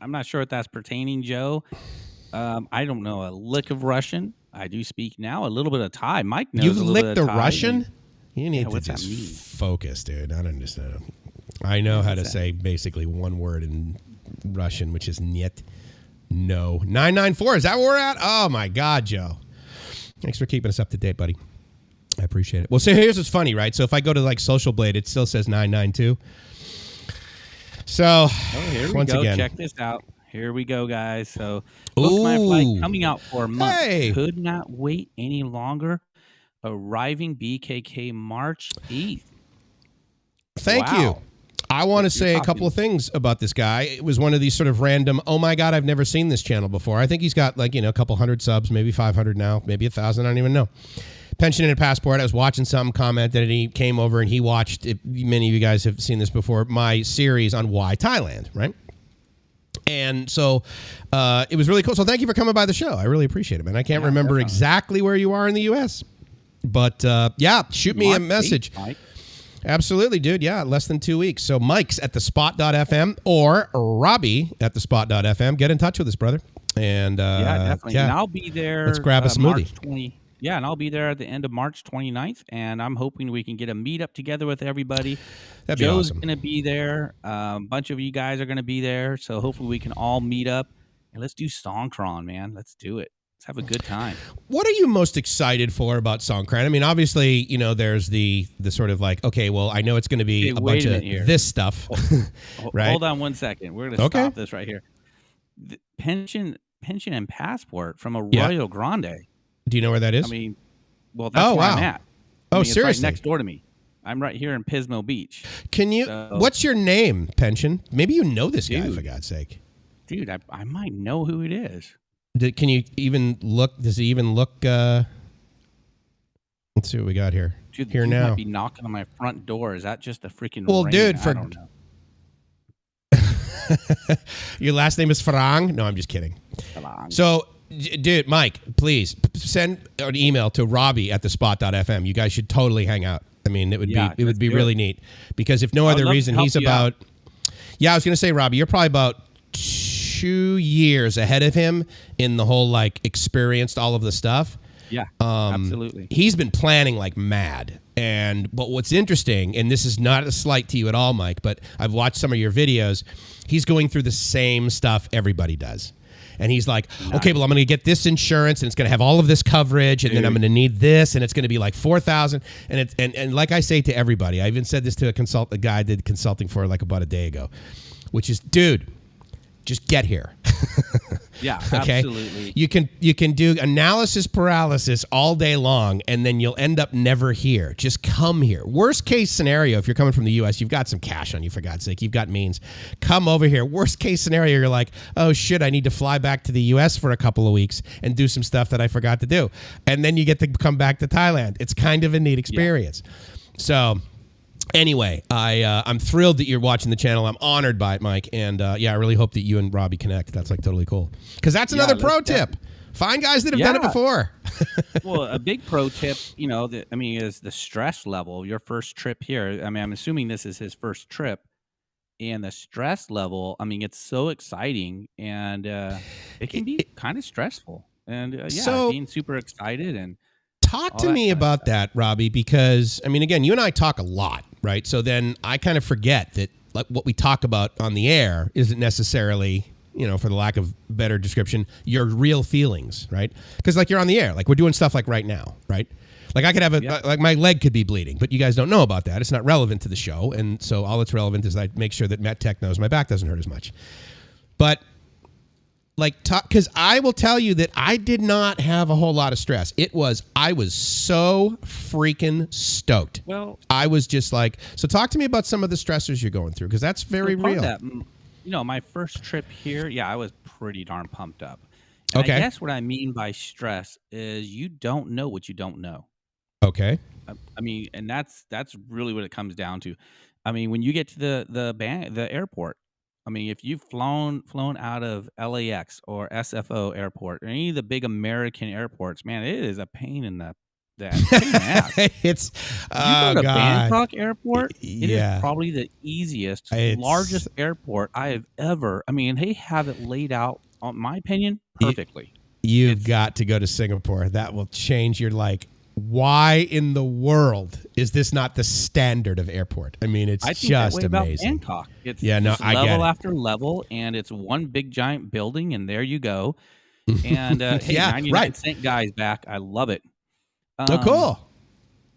I'm not sure if that's pertaining, Joe. I don't know a lick of Russian. I do speak now a little bit of Thai. Mike knows You've a little licked bit the of Thai. Russian? You need to just focus, dude. I don't understand. I know how to say basically one word in Russian, which is niet. No. 994. Is that where we're at? Oh, my God, Joe. Thanks for keeping us up to date, buddy. I appreciate it. Well, so here's what's funny, right? So if I go to like Social Blade, it still says 992. So here we once go. again, Check this out. Here we go, guys. So, book my flight coming out for a month. Hey. Could not wait any longer. Arriving BKK March 8th. Thank you. I want to say a couple of things about this guy. It was one of these sort of random, oh my God, I've never seen this channel before. I think he's got like, a couple hundred subs, maybe 500 now, maybe 1,000. I don't even know. Pension and a Passport. I was watching something, commented, and he came over and he watched, many of you guys have seen this before, my series on why Thailand, right? And so it was really cool. So thank you for coming by the show. I really appreciate it, man. I can't remember exactly where you are in the U.S., but yeah, shoot me a message. Absolutely, dude. Yeah, less than 2 weeks. So Mike's at thespot.fm or Robbie at thespot.fm. Get in touch with us, brother. And definitely. And I'll be there. Let's grab a smoothie. And I'll be there at the end of March 29th, and I'm hoping we can get a meetup together with everybody. That'd be Joe's awesome. going to be there. A bunch of you guys are going to be there, so hopefully we can all meet up, and let's do Songkran, man. Let's do it. Let's have a good time. What are you most excited for about Songkran? I mean, obviously, there's the sort of like, okay, well, I know it's going to be a bunch of this stuff, right? Hold on 1 second. We're going to stop this right here. The pension and passport from Arroyo Grande. Do you know where that is? I mean, well, that's where I'm at. Seriously? It's right next door to me. I'm right here in Pismo Beach. Can you? What's your name, Pension? Maybe you know this guy, for God's sake. Dude, I might know who it is. Can you even look? Does he even look? Let's see what we got here. Dude, here now. Might be knocking on my front door. Is that just a freaking? Well, ring? dude, I don't know. Your last name is Farang? No, I'm just kidding. Farang. So, dude, Mike, please send an email to Robbie at thespot.fm. You guys should totally hang out. I mean, it would be really neat because if no other reason, he's about. Yeah, I was going to say, Robbie, you're probably about 2 years ahead of him in the whole like experienced all of the stuff. Yeah, absolutely. He's been planning like mad. But what's interesting, and this is not a slight to you at all, Mike, but I've watched some of your videos. He's going through the same stuff everybody does. And he's like, okay, well, I'm going to get this insurance, and it's going to have all of this coverage, and then I'm going to need this, and it's going to be like $4,000. And like I say to everybody, I even said this to a guy I did consulting for like about a day ago, which is, dude, just get here. Yeah, Okay. absolutely. You can do analysis paralysis all day long, and then you'll end up never here. Just come here. Worst case scenario, if you're coming from the U.S., you've got some cash on you, for God's sake. You've got means. Come over here. Worst case scenario, you're like, oh shit, I need to fly back to the U.S. for a couple of weeks and do some stuff that I forgot to do, and then you get to come back to Thailand. It's kind of a neat experience. So. Anyway, I'm thrilled that you're watching the channel. I'm honored by it, Mike. And I really hope that you and Robbie connect. That's like totally cool. Because that's another pro tip. Find guys that have done it before. Well, a big pro tip, is the stress level. Your first trip here. I mean, I'm assuming this is his first trip. And the stress level, it's so exciting. And it can be kind of stressful. And being super excited and talk to me about that, Robbie, because again, you and I talk a lot, right? So then I kind of forget that like what we talk about on the air isn't necessarily, for the lack of better description, your real feelings, right? Because like you're on the air, like we're doing stuff like right now, right? Like I could have like my leg could be bleeding, but you guys don't know about that. It's not relevant to the show, and so all that's relevant is I make sure that Met Tech knows my back doesn't hurt as much. But because I will tell you that I did not have a whole lot of stress. I was so freaking stoked. Well, I was just like, so talk to me about some of the stressors you're going through, because that's very real. That, my first trip here, I was pretty darn pumped up. And I guess what I mean by stress is you don't know what you don't know. Okay. And that's really what it comes down to. When you get to the airport, if you've flown out of LAX or SFO airport or any of the big American airports, man, it is a pain in the ass. It's you go to Bangkok airport, it is probably the easiest, largest airport I have ever. They have it laid out, in my opinion, perfectly. You've got to go to Singapore. That will change your why in the world is this not the standard of airport? It's just amazing. About Bangkok. It's level after level, and it's one big giant building, and there you go. And 99 cent guys back. I love it. Cool.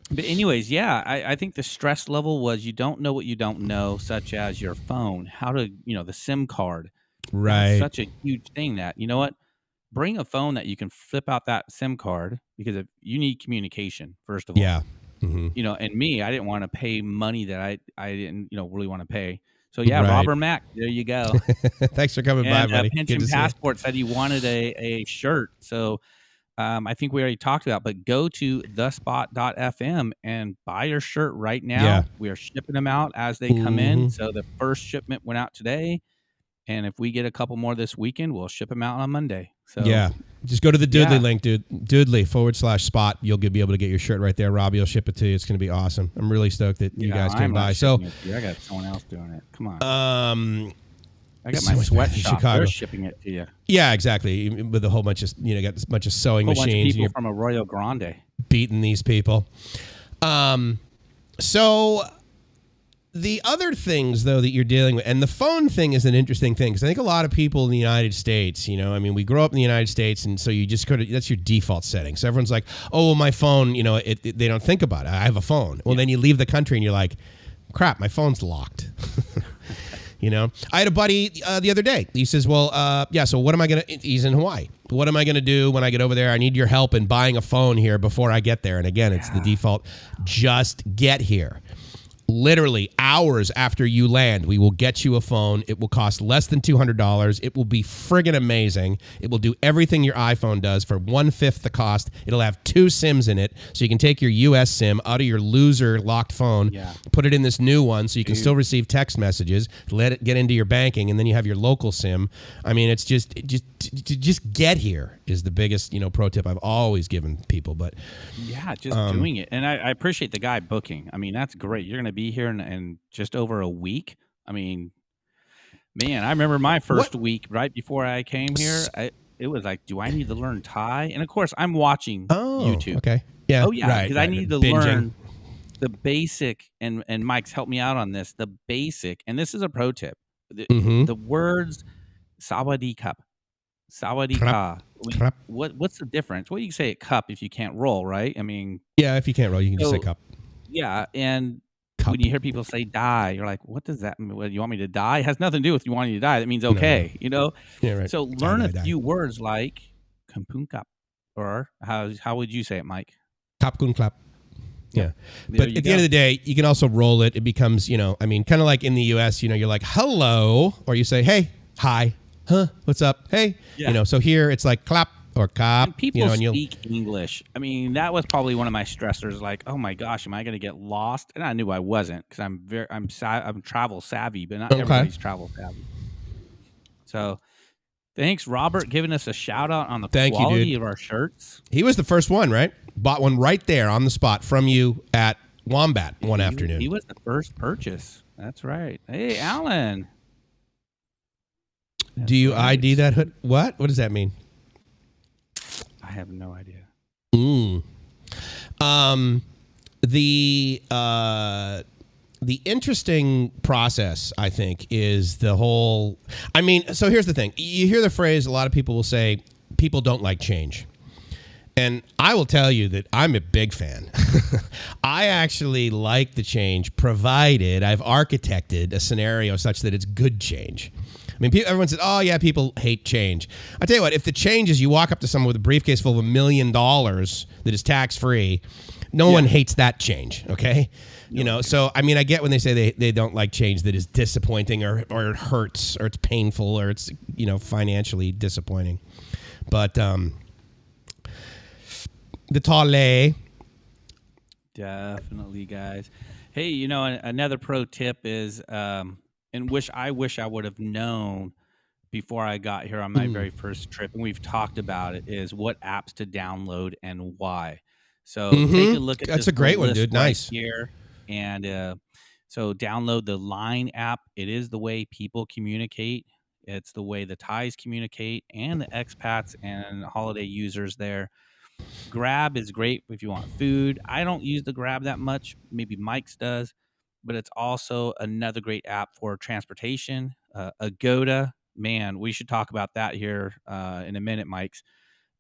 But anyways, I think the stress level was you don't know what you don't know, such as your phone, how to, the SIM card. Right. That's such a huge thing that, you know what? Bring a phone that you can flip out that SIM card, because if you need communication, first of all. Yeah. Mm-hmm. And me, I didn't want to pay money that I didn't, really want to pay. So Robert Mack, there you go. Thanks for coming by, buddy. Pension Passport said he wanted a shirt. So I think we already talked about, but go to thespot.fm and buy your shirt right now. Yeah. We are shipping them out as they come in. So the first shipment went out today. And if we get a couple more this weekend, we'll ship them out on Monday. So just go to the Doodly link, dude. Doodly/spot. You'll be able to get your shirt right there. Robbie will ship it to you. It's going to be awesome. I'm really stoked that you guys came by. So I got someone else doing it. Come on. I got my sweatshop. They're shipping it to you. Yeah, exactly. With a whole bunch of got a bunch of sewing machines. Bunch of people from Arroyo Grande beating these people. So. The other things, though, that you're dealing with, and the phone thing is an interesting thing, because I think a lot of people in the United States, we grow up in the United States, and so you just that's your default setting. So everyone's like, oh, well, my phone, they don't think about it. I have a phone. Well, then you leave the country, and you're like, crap, my phone's locked. I had a buddy the other day. He says, well, so what am I going to, he's in Hawaii. What am I going to do when I get over there? I need your help in buying a phone here before I get there. And again, it's the default, just get here. Literally hours after you land, we will get you a phone. It will cost less than $200. It will be friggin' amazing. It will do everything your iPhone does for 1/5 the cost. It'll have 2 SIMs in it, so you can take your US SIM out of your loser locked phone, put it in this new one, so you can still receive text messages, let it get into your banking, and then you have your local SIM. It's just get here is the biggest pro tip I've always given people. But doing it, and I appreciate the guy booking. That's great. You're gonna be here in just over a week. Man, I remember my first week right before I came here. It was like, do I need to learn Thai? And of course, I'm watching YouTube. Okay. Yeah. Oh yeah, because I need to learn the basic. And Mike's helped me out on this. The basic, and this is a pro tip. The words sawadee cup, sawadee ka. What's the difference? Well, you can say it cup if you can't roll, right? If you can't roll, you can just say cup. Yeah, and when you hear people say die, you're like, what does that mean? Well, you want me to die? It has nothing to do with you wanting to die. That means okay, you know? Yeah, right. So learn a few words like kapunkap, or how would you say it, Mike? Kapkun klap. Yeah. But at the end of the day, you can also roll it. It becomes, you know, I mean, kind of like in the US, you know, you're like, hello, or you say, hey, hi, huh, what's up? Hey, you know, so here it's like clap or cop. And people you know, and speak English. I mean, that was probably one of my stressors. Like, oh my gosh, am I going to get lost? And I knew I wasn't, because I'm travel savvy, but not everybody's travel savvy. So thanks, Robert, giving us a shout out on the quality of our shirts. He was the first one, right? Bought one right there on the spot from you at Wombat one afternoon. He was the first purchase. That's right. Hey, Alan. Do you ID that hood? What? What does that mean? I have no idea. The interesting process, I think, is the whole. I mean, so here's the thing. You hear the phrase. A lot of people will say, "People don't like change," and I will tell you that I'm a big fan. I actually like the change, provided I've architected a scenario such that it's good change. I mean, everyone says, oh, yeah, people hate change. I tell you what, if the change is you walk up to someone with a briefcase full of $1 million that is tax-free, no one hates that change, okay? You know, so, I mean, I get when they say they don't like change that is disappointing or it hurts or it's painful or it's, you know, financially disappointing. But the Tale. Definitely, guys. Hey, you know, another pro tip is... and I wish I would have known before I got here on my very first trip, and we've talked about it, is what apps to download and why. So take a look at That's a great one, dude. Nice. Here. And so download the Line app. It is the way people communicate. It's the way the Thais communicate and the expats and holiday users there. Grab is great if you want food. I don't use the Grab that much. Maybe Mike's does. But it's also another great app for transportation. Agoda, man, we should talk about that here in a minute, Mike's.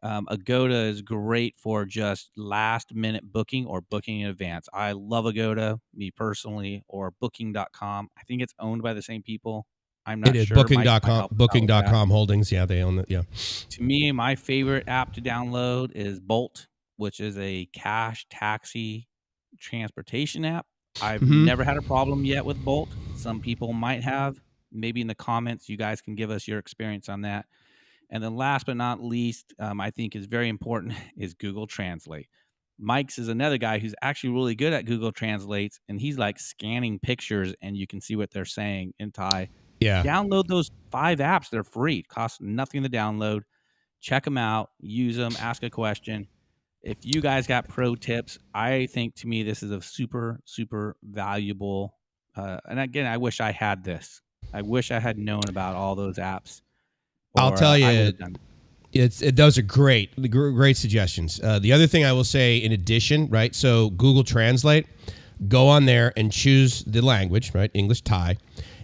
Agoda is great for just last-minute booking or booking in advance. I love Agoda, me personally, or Booking.com. I think it's owned by the same people. I'm not sure. Booking.com, Booking.com Holdings. Yeah, they own it. Yeah. To me, my favorite app to download is Bolt, which is a cash taxi transportation app. I've never had a problem yet with Bolt. Some people might have. Maybe in the comments, you guys can give us your experience on that. And then last but not least, I think is very important, is Google Translate. Mike's is another guy who's actually really good at Google Translates, and he's like scanning pictures, and you can see what they're saying in Thai. Yeah. Download those 5 apps. They're free. It costs nothing to download. Check them out. Use them. Ask a question. If you guys got pro tips, I think to me this is a super, super valuable. And again, I wish I had this. I wish I had known about all those apps. I'll tell you, those are great suggestions. The other thing I will say in addition, right? So Google Translate, go on there and choose the language, right? English, Thai,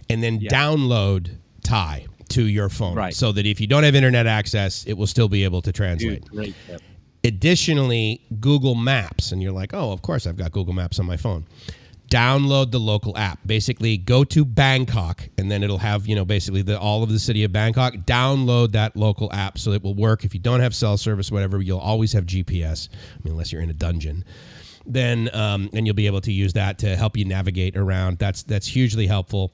and then download Thai to your phone, right? So that if you don't have internet access, it will still be able to translate. Dude, great tip. Additionally, Google Maps, and you're like, oh, of course I've got Google Maps on my phone. Download the local app. Basically, go to Bangkok, and then it'll have, you know, basically all of the city of Bangkok. Download that local app so it will work. If you don't have cell service, whatever, you'll always have GPS. I mean, unless you're in a dungeon. Then, and you'll be able to use that to help you navigate around. That's hugely helpful.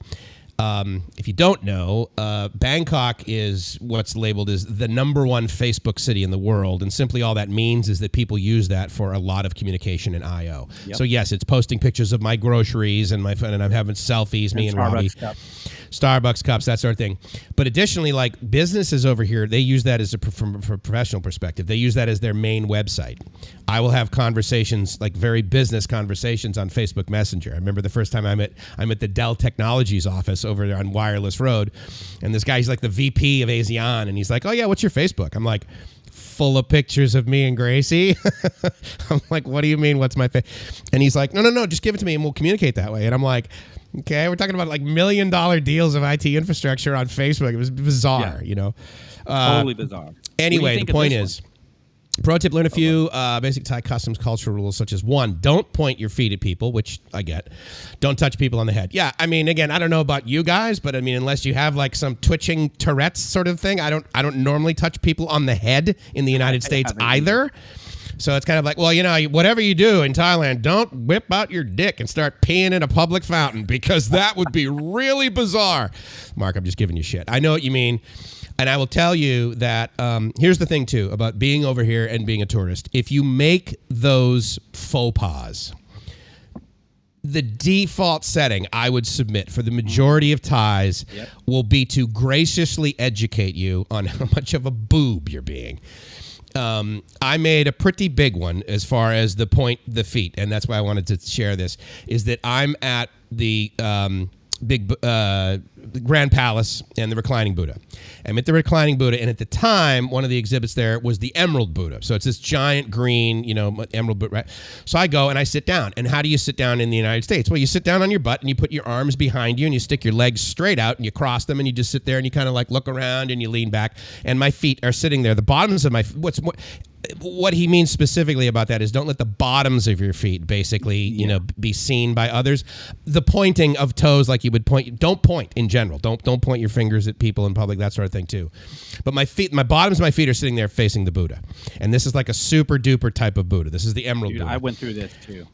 If you don't know, Bangkok is what's labeled as the #1 Facebook city in the world. And simply all that means is that people use that for a lot of communication and I/O. Yep. So yes, it's posting pictures of my groceries and I'm having selfies, me and Robbie. Starbucks cups, that sort of thing. But additionally, like businesses over here, they use that as from a professional perspective. They use that as their main website. I will have conversations, like very business conversations on Facebook Messenger. I remember the first time I'm at the Dell Technologies office over there on Wireless Road, and this guy's like the VP of ASEAN, and he's like, oh yeah, what's your Facebook? I'm like, full of pictures of me and Gracie. I'm like, what do you mean, what's my face? And he's like, no, just give it to me and we'll communicate that way. And I'm like, okay, we're talking about like $1 million deals of IT infrastructure on Facebook. It was bizarre, you know. Totally bizarre. Anyway, the point is, Pro tip, learn a few basic Thai customs cultural rules, such as 1, don't point your feet at people, which I get. Don't touch people on the head. Yeah, I mean, again, I don't know about you guys, but I mean, unless you have like some twitching Tourette's sort of thing, I don't normally touch people on the head in the United States either. So it's kind of like, well, you know, whatever you do in Thailand, don't whip out your dick and start peeing in a public fountain, because that would be really bizarre. Mark, I'm just giving you shit. I know what you mean. And I will tell you that here's the thing, too, about being over here and being a tourist. If you make those faux pas, the default setting I would submit for the majority of Thais will be to graciously educate you on how much of a boob you're being. I made a pretty big one as far as the feet, and that's why I wanted to share this, is that I'm at the Grand Palace and the Reclining Buddha. I'm at the Reclining Buddha, and at the time, one of the exhibits there was the Emerald Buddha. So it's this giant green, you know, Emerald Buddha, right? So I go and I sit down. And how do you sit down in the United States? Well, you sit down on your butt and you put your arms behind you and you stick your legs straight out and you cross them and you just sit there and you kind of like look around and you lean back. And my feet are sitting there. The bottoms of my what he means specifically about that is don't let the bottoms of your feet basically, you know, be seen by others. The pointing of toes, like you would point, don't point in general. Don't point your fingers at people in public, that sort of thing too. But my bottoms of my feet are sitting there facing the Buddha. And this is like a super duper type of Buddha. This is the Emerald Buddha. I went through this too.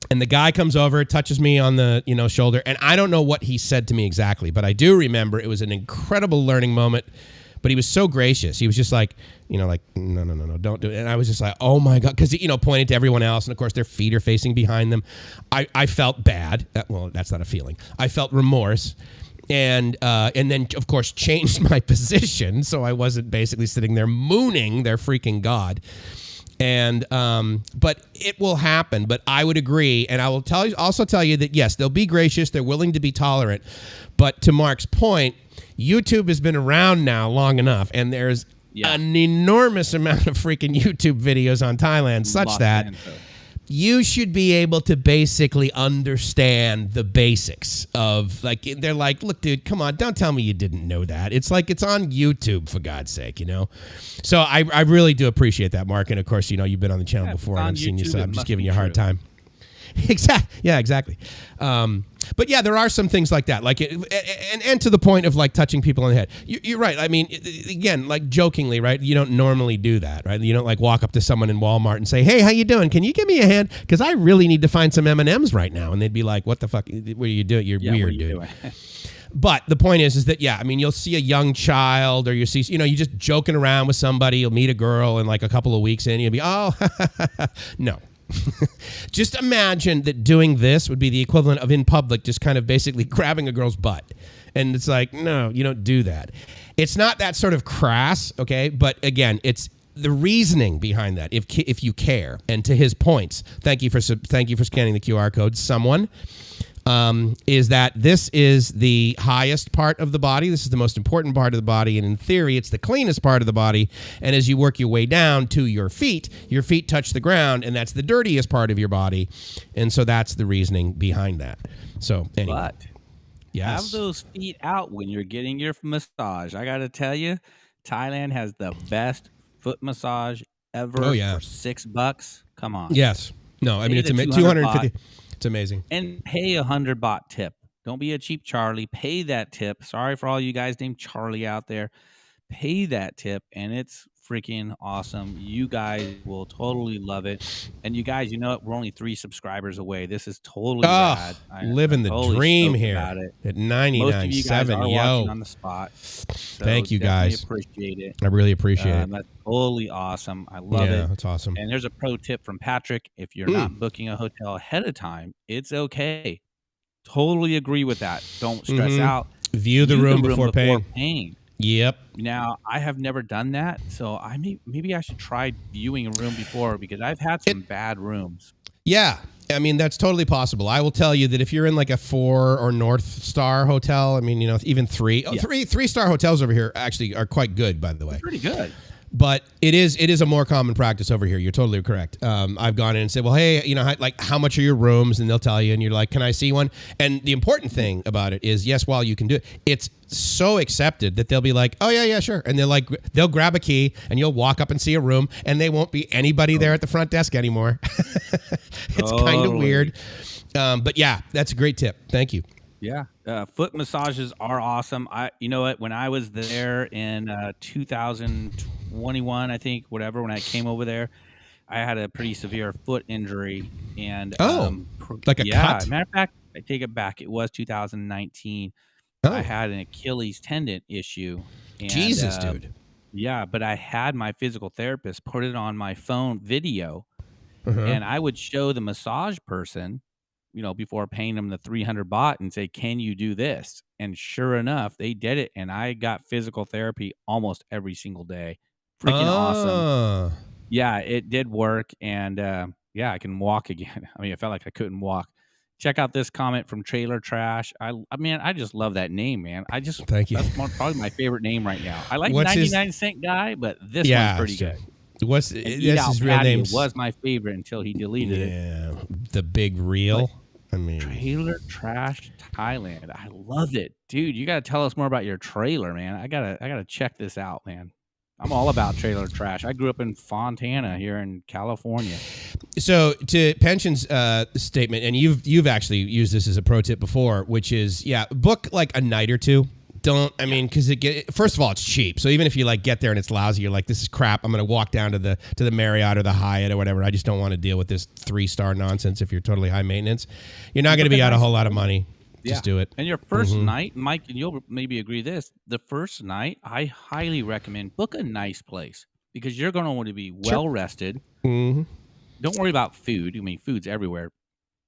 And the guy comes over, touches me on the, you know, shoulder. And I don't know what he said to me exactly, but I do remember it was an incredible learning moment. But he was so gracious. He was just like, you know, like, no, don't do it. And I was just like, oh my God. Because, you know, pointing to everyone else. And of course, their feet are facing behind them. I felt bad. Well, that's not a feeling. I felt remorse. And then, of course, changed my position. So I wasn't basically sitting there mooning their freaking God. And but it will happen. But I would agree. And I will also tell you that, yes, they'll be gracious. They're willing to be tolerant. But to Mark's point, YouTube has been around now long enough, and there's an enormous amount of freaking YouTube videos on Thailand, such that you should be able to basically understand the basics of, like, they're like, look, dude, come on, don't tell me you didn't know that. It's like, it's on YouTube, for God's sake, you know? So I really do appreciate that, Mark. And of course, you know, you've been on the channel before, and I've seen you, so I'm just giving you a hard time. Exactly. Yeah, exactly. But yeah, there are some things like that, like, and to the point of like touching people on the head. You're right. I mean, again, like jokingly, right? You don't normally do that, right? You don't like walk up to someone in Walmart and say, "Hey, how you doing? Can you give me a hand? Because I really need to find some M&Ms right now." And they'd be like, "What the fuck? What are you doing? You're weird, dude." But the point is that, yeah, I mean, you'll see a young child, or you see, you know, you just joking around with somebody. You'll meet a girl, and like a couple of weeks in, you'll be, oh, no. Just imagine that doing this would be the equivalent of in public just kind of basically grabbing a girl's butt. And it's like, no, you don't do that. It's not that sort of crass, okay? But again, it's the reasoning behind that. If you care, and to his points, thank you for scanning the QR code. Someone is that this is the highest part of the body. This is the most important part of the body. And in theory, it's the cleanest part of the body. And as you work your way down to your feet touch the ground, and that's the dirtiest part of your body. And so that's the reasoning behind that. So anyway. But have those feet out when you're getting your massage. I got to tell you, Thailand has the best foot massage ever for $6. Come on. Yes. No, I mean, it's 250. It's amazing. And pay $100 baht tip. Don't be a cheap Charlie. Pay that tip. Sorry for all you guys named Charlie out there. Pay that tip, and it's freaking awesome. You guys will totally love it. And you guys, you know what? We're only 3 subscribers away. This is totally rad. Living the dream here at 99.7. Most of you guys are watching on the spot. So thank you guys. Appreciate it. I really appreciate it. That's totally awesome. I love it. Yeah, that's awesome. And there's a pro tip from Patrick. If you're not booking a hotel ahead of time, it's okay. Totally agree with that. Don't stress out. View the room before paying. Yep. Now, I have never done that, so maybe I should try viewing a room before, because I've had some bad rooms. Yeah. I mean, that's totally possible. I will tell you that if you're in like a 4 or North Star hotel, I mean, you know, even 3 3-star hotels over here actually are quite good, by the way. Pretty good. But it is a more common practice over here. You're totally correct. I've gone in and said, well, hey, how much are your rooms? And they'll tell you, and you're like, can I see one? And the important thing about it is, yes, while you can do it, it's so accepted that they'll be like, oh, yeah, sure. And they'll grab a key and you'll walk up and see a room and they won't be anybody there at the front desk anymore. It's kind of weird. But yeah, that's a great tip. Thank you. Yeah. Foot massages are awesome. You know what? When I was there in 2021, I think, when I came over there, I had a pretty severe foot injury. And like a cut? Matter of fact, I take it back. It was 2019. I had an Achilles tendon issue. And, Jesus, dude. Yeah, but I had my physical therapist put it on my phone video, and I would show the massage person, before paying them the 300 baht, and say, can you do this? And sure enough, they did it. And I got physical therapy almost every single day. Freaking awesome. Yeah, it did work. And I can walk again. I mean, I felt like I couldn't walk. Check out this comment from Trailer Trash. I just love that name, man. Thank you. That's probably my favorite name right now. I like 99-cent guy, but this one's pretty good. His real name? Was my favorite until he deleted it. Yeah, the big reel. Trailer Trash Thailand. I love it, dude. You got to tell us more about your trailer, man. I gotta check this out, man. I'm all about trailer trash. I grew up in Fontana here in California. So to Pension's statement, and you've actually used this as a pro tip before, which is book like a night or two. Because first of all, it's cheap. So even if you get there and it's lousy, you're like, this is crap. I'm going to walk down to the Marriott or the Hyatt or whatever. I just don't want to deal with this 3-star nonsense. If you're totally high maintenance, you're not going to be out a whole lot of money. Just do it. And your first night, Mike, and you'll maybe agree this, the first night, I highly recommend book a nice place because you're going to want to be well rested. Don't worry about food. Food's everywhere.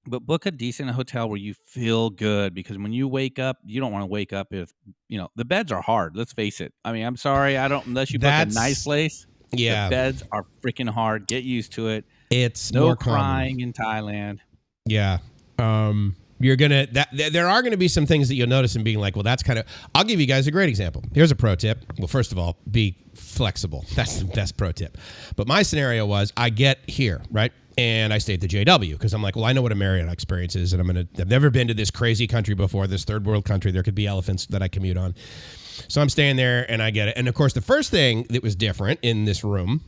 But book a decent hotel where you feel good, because when you wake up, you don't want to wake up if, the beds are hard. Let's face it. I'm sorry. Unless you book a nice place. Yeah. The beds are freaking hard. Get used to it. It's no more crying common in Thailand. Yeah. There are going to be some things that you'll notice and being like, well, that's kind of, I'll give you guys a great example. Here's a pro tip. Well, first of all, be flexible. That's the best pro tip. But my scenario was I get here, right? And I stay at the JW because I'm like, well, I know what a Marriott experience is. And I've never been to this crazy country before, this third world country. There could be elephants that I commute on. So I'm staying there and I get it. And of course, the first thing that was different in this room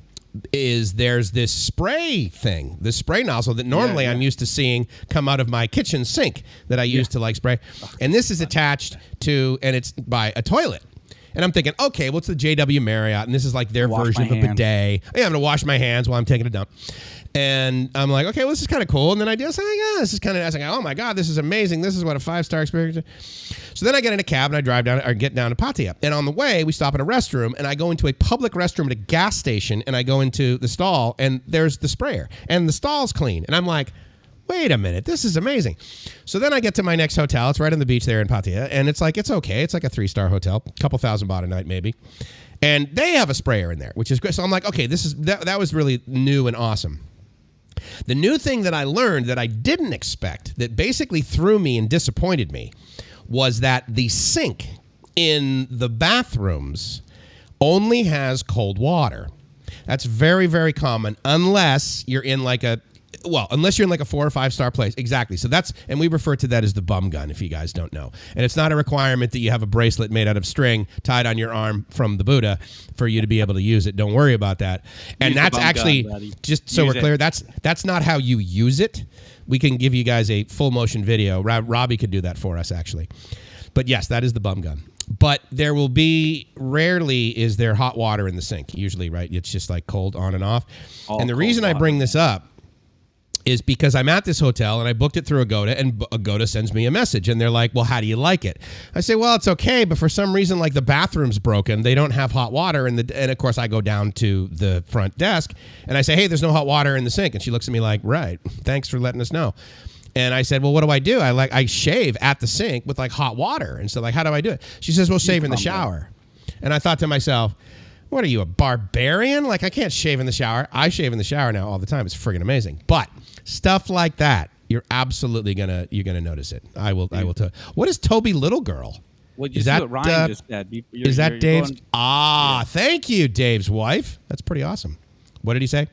is there's this spray thing, this spray nozzle that normally I'm used to seeing come out of my kitchen sink that I use to spray. And this is attached to, and it's by a toilet. And I'm thinking, okay, well, it's the JW Marriott, and this is like their version of a bidet. Yeah, I'm going to wash my hands while I'm taking a dump. And I'm like, okay, well, this is kind of cool. And then I do say, this is kind of, I was like, oh my God, this is amazing. This is what a 5-star experience is. So then I get in a cab and I drive down, or get down to Pattaya. And on the way, we stop at a restroom, and I go into a public restroom at a gas station, and I go into the stall, and there's the sprayer, and the stall's clean. And I'm like, wait a minute, this is amazing. So then I get to my next hotel. It's right on the beach there in Pattaya. And it's like, it's okay. It's like a 3-star hotel, a couple $1,000 baht a night maybe. And they have a sprayer in there, which is great. So I'm like, okay, that was really new and awesome. The new thing that I learned that I didn't expect, that basically threw me and disappointed me, was that the sink in the bathrooms only has cold water. That's very, very common unless you're in like a 4 or 5-star place. Exactly. So and we refer to that as the bum gun, if you guys don't know. And it's not a requirement that you have a bracelet made out of string tied on your arm from the Buddha for you to be able to use it. Don't worry about that. And that's actually, just so we're clear, that's not how you use it. We can give you guys a full motion video. Robbie could do that for us, actually. But yes, that is the bum gun. But rarely is there hot water in the sink. Usually, right? It's just like cold on and off. And the reason I bring this up is because I'm at this hotel and I booked it through Agoda, and Agoda sends me a message and they're like, well, how do you like it? I say, well, it's okay, but for some reason, like the bathroom's broken. They don't have hot water. And of course, I go down to the front desk and I say, hey, there's no hot water in the sink. And she looks at me like, right, thanks for letting us know. And I said, well, what do I do? I shave at the sink with like hot water. And so like, how do I do it? She says, well, shave in the shower. And I thought to myself, what are you, a barbarian? Like, I can't shave in the shower. I shave in the shower now all the time. It's friggin' amazing. But stuff like that, you're absolutely gonna notice it. I will tell. What is Toby Little Girl? Well, you see what Ryan just said. Is that Dave's? Thank you, Dave's wife. That's pretty awesome. What did he say?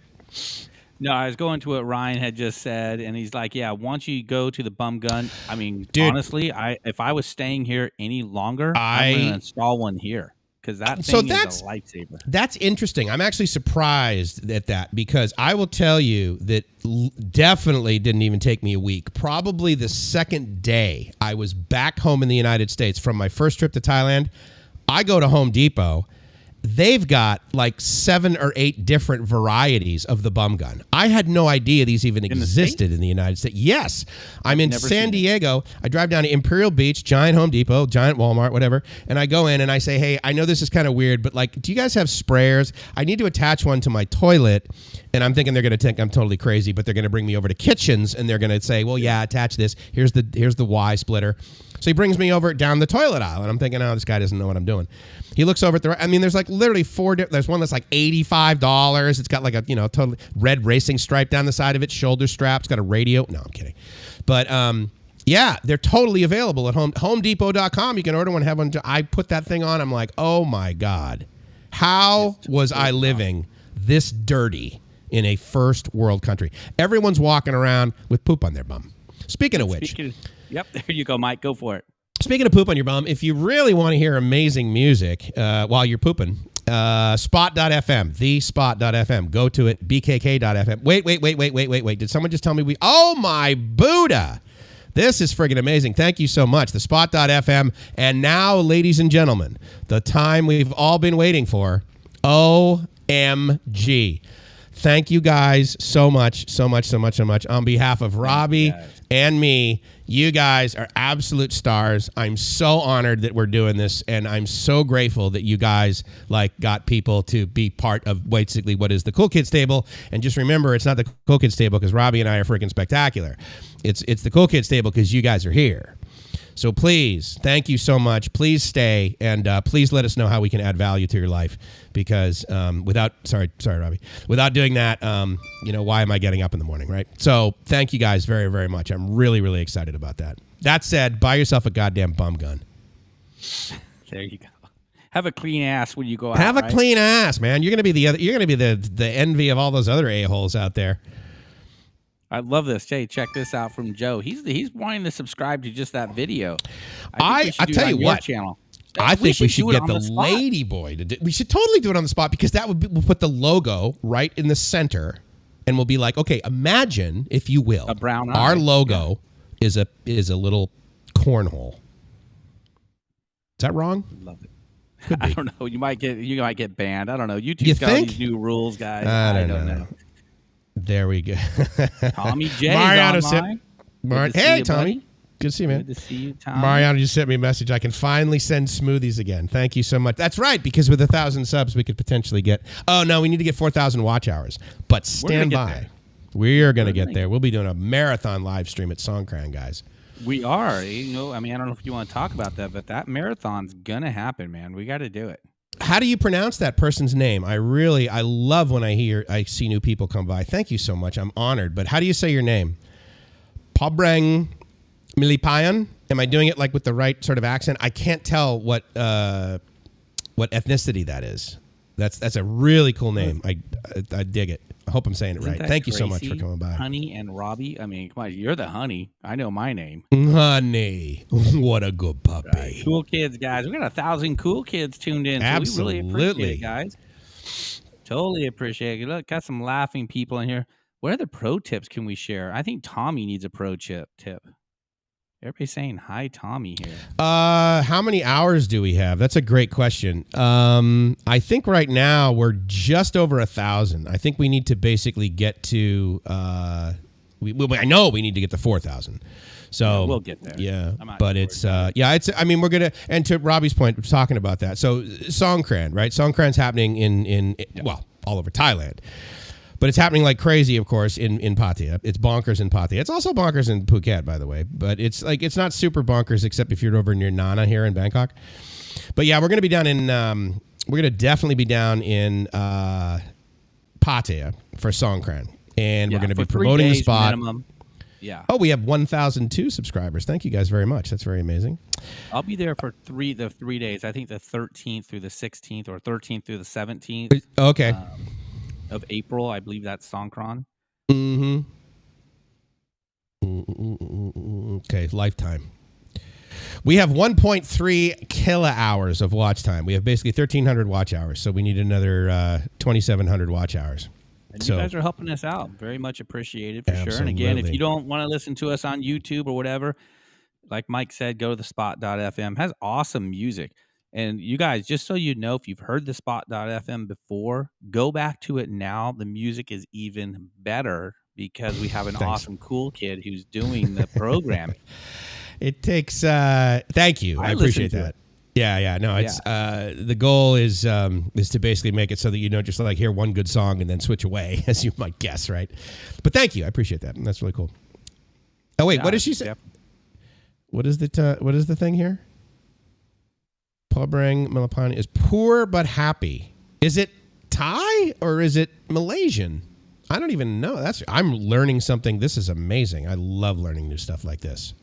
No, I was going to what Ryan had just said, and he's like, yeah, once you go to the bum gun, I mean, dude, honestly, if I was staying here any longer, I'm going to install one here. Because that thing is a lifesaver. That's interesting. I'm actually surprised at that because I will tell you that definitely didn't even take me a week. Probably the second day I was back home in the United States from my first trip to Thailand, I go to Home Depot. They've got like 7 or 8 different varieties of the bum gun. I had no idea these even existed in the United States. Yes. I'm in San Diego. I drive down to Imperial Beach, giant Home Depot, giant Walmart, whatever. And I go in and I say, hey, I know this is kind of weird, but like, do you guys have sprayers? I need to attach one to my toilet. And I'm thinking they're going to think I'm totally crazy, but they're going to bring me over to Kitchens and they're going to say, well, yeah, attach this. Here's the Y splitter. So he brings me over down the toilet aisle, and I'm thinking, oh, this guy doesn't know what I'm doing. He looks over at the. I mean, there's like literally 4. There's one that's like $85. It's got like a totally red racing stripe down the side of it, shoulder strap. It's got a radio. No, I'm kidding. But yeah, they're totally available at HomeDepot.com. You can order one, have one. I put that thing on. I'm like, oh my God, how was I living this dirty in a first world country? Everyone's walking around with poop on their bum. Speaking of which. Yep, there you go, Mike. Go for it. Speaking of poop on your bum, if you really want to hear amazing music while you're pooping, spot.fm, thespot.fm. Go to it, bkk.fm. Wait. Did someone just tell me oh, my Buddha. This is friggin' amazing. Thank you so much. The spot.fm. And now, ladies and gentlemen, the time we've all been waiting for, OMG. Thank you guys so much. On behalf of Robbie and me, you guys are absolute stars. I'm so honored that we're doing this, and I'm so grateful that you guys got people to be part of basically what is the Cool Kids Table. And just remember, it's not the Cool Kids Table because Robbie and I are freaking spectacular. It's the Cool Kids Table because you guys are here. So please, thank you so much. Please stay, and please let us know how we can add value to your life. Because sorry, Robbie. Without doing that, why am I getting up in the morning, right? So thank you guys very, very much. I'm really, really excited about that. That said, buy yourself a goddamn bum gun. There you go. Have a clean ass when you go out. Have a clean ass, man. You're gonna be the envy of all those other a-holes out there. I love this. Jay, check this out from Joe. He's wanting to subscribe to just that video. I tell you what. Channel. I think we should get the lady boy to do. We should totally do it on the spot because we'll put the logo right in the center, and we'll be like, okay, imagine if you will, a brown eye. Our logo is a little cornhole. Is that wrong? Love it. I don't know. You might get banned. I don't know. YouTube's got all these new rules, guys. I don't know. There we go. Tommy J. Mariano hey, Tommy. Buddy. Good to see you, man. Good to see you, Tommy. Mariano just sent me a message. I can finally send smoothies again. Thank you so much. That's right, because with 1,000 subs, we could potentially get... Oh, no, we need to get 4,000 watch hours. But stand by. We are going to get there. We'll be doing a marathon live stream at Songkran, guys. We are. I don't know if you want to talk about that, but that marathon's going to happen, man. We got to do it. How do you pronounce that person's name? I love when I see new people come by. Thank you so much. I'm honored. But how do you say your name? Pobreng Milipayan? Am I doing it with the right sort of accent? I can't tell what ethnicity that is. That's a really cool name. I dig it. I hope I'm saying it right. Thank you so much for coming by. Honey and Robbie. I mean, come on, you're the honey. I know my name. Honey. What a good puppy. Right. Cool kids, guys. We got 1,000 cool kids tuned in. Absolutely. So we really appreciate it, guys. Totally appreciate it. Look, got some laughing people in here. What other pro tips can we share? I think Tommy needs a pro tip. Everybody's saying hi, Tommy here. How many hours do we have? That's a great question. I think right now we're just over 1,000. I think we need to basically get to. I know we need to get to 4,000. So yeah, we'll get there. Yeah, but it's it's. I mean, we're gonna. And to Robbie's point, we're talking about that. So Songkran, right? Songkran's happening in all over Thailand. But it's happening like crazy, of course, in Pattaya. It's bonkers in Pattaya. It's also bonkers in Phuket, by the way. But it's not super bonkers, except if you're over near Nana here in Bangkok. But yeah, we're going to be down in. We're going to definitely be down in Pattaya for Songkran, and we're going to be promoting the spot. Minimum. Yeah. Oh, we have 1,002 subscribers. Thank you guys very much. That's very amazing. I'll be there for 3 days. I think the 13th through the 16th or 13th through the 17th. Okay. Of April, I believe that's Songkran. Mm-hmm. Okay, lifetime. We have 1.3 kilo-hours of watch time. We have basically 1,300 watch hours, so we need another 2,700 watch hours. And you guys are helping us out. Very much appreciated, for sure. And again, if you don't want to listen to us on YouTube or whatever, like Mike said, go to the spot.fm. Has awesome music. And you guys, just so you know, if you've heard the spot.fm before, go back to it now. The music is even better because we have an awesome, cool kid who's doing the programming. It takes, thank you. I appreciate that. Yeah. No, it's, the goal is to basically make it so that you don't just like hear one good song and then switch away, as you might guess, right? But thank you. I appreciate that. That's really cool. Oh, wait, what did she say? What is the thing here? Palbrang Malapani is poor but happy. Is it Thai or is it Malaysian? I don't even know. I'm learning something. This is amazing. I love learning new stuff like this.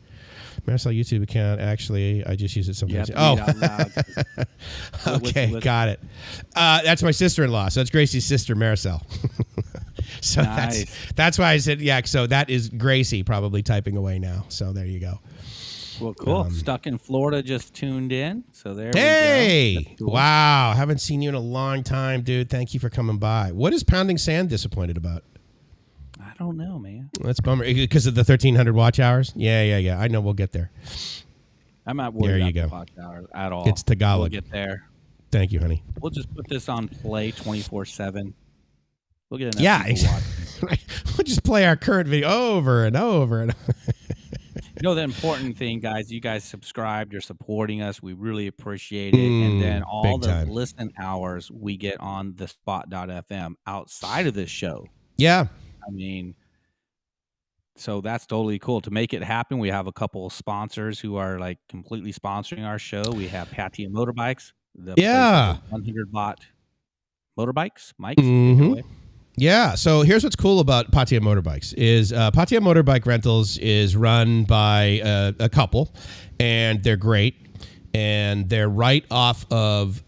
Marisol YouTube account. Actually, I just use it sometimes. Okay, got it. That's my sister-in-law. So that's Gracie's sister, Marisol. So nice. That's why I said, so that is Gracie probably typing away now. So there you go. Well, cool. Stuck in Florida just tuned in. So there we go. Hey, cool. Wow. Haven't seen you in a long time, dude. Thank you for coming by. What is Pounding Sand disappointed about? I don't know, man. That's a bummer. Because of the 1,300 watch hours? Yeah. I know we'll get there. I'm not worried about the watch hours at all. It's Tagalog. We'll get there. Thank you, honey. We'll just put this on play 24/7. We'll get enough people watching. We'll just play our current video over and over and over. You know, the important thing, guys, you guys subscribed. You're supporting us. We really appreciate it. And then all the listen hours we get on the spot.fm outside of this show. Yeah. I mean, so that's totally cool. To make it happen, we have a couple of sponsors who are like completely sponsoring our show. We have Patia Motorbikes. 100-watt motorbikes. Mike. Yeah, so here's what's cool about Patia Motorbikes is Patia Motorbike Rentals is run by a couple, and they're great, and they're right off of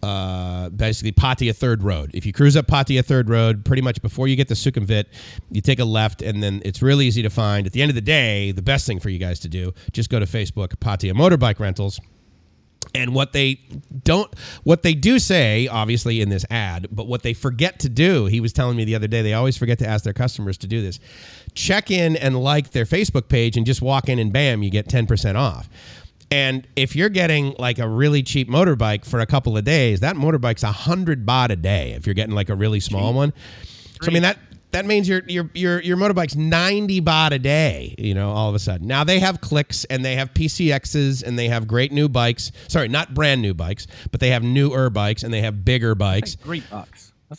basically Patia 3rd Road. If you cruise up Patia 3rd Road, pretty much before you get to Sukhumvit, you take a left, and then it's really easy to find. At the end of the day, the best thing for you guys to do, just go to Facebook, Patia Motorbike Rentals. And what they do say, obviously in this ad, but what they forget to do, he was telling me the other day, they always forget to ask their customers to do this. Check in and like their Facebook page and just walk in and bam, you get 10% off. And if you're getting like a really cheap motorbike for a couple of days, that motorbike's 100 baht a day if you're getting like a really small one. So I mean that means your motorbike's 90 baht a day, all of a sudden. Now they have clicks and they have PCXs and they have great new bikes. Sorry, not brand new bikes, but they have newer bikes and they have bigger bikes. That's like $3.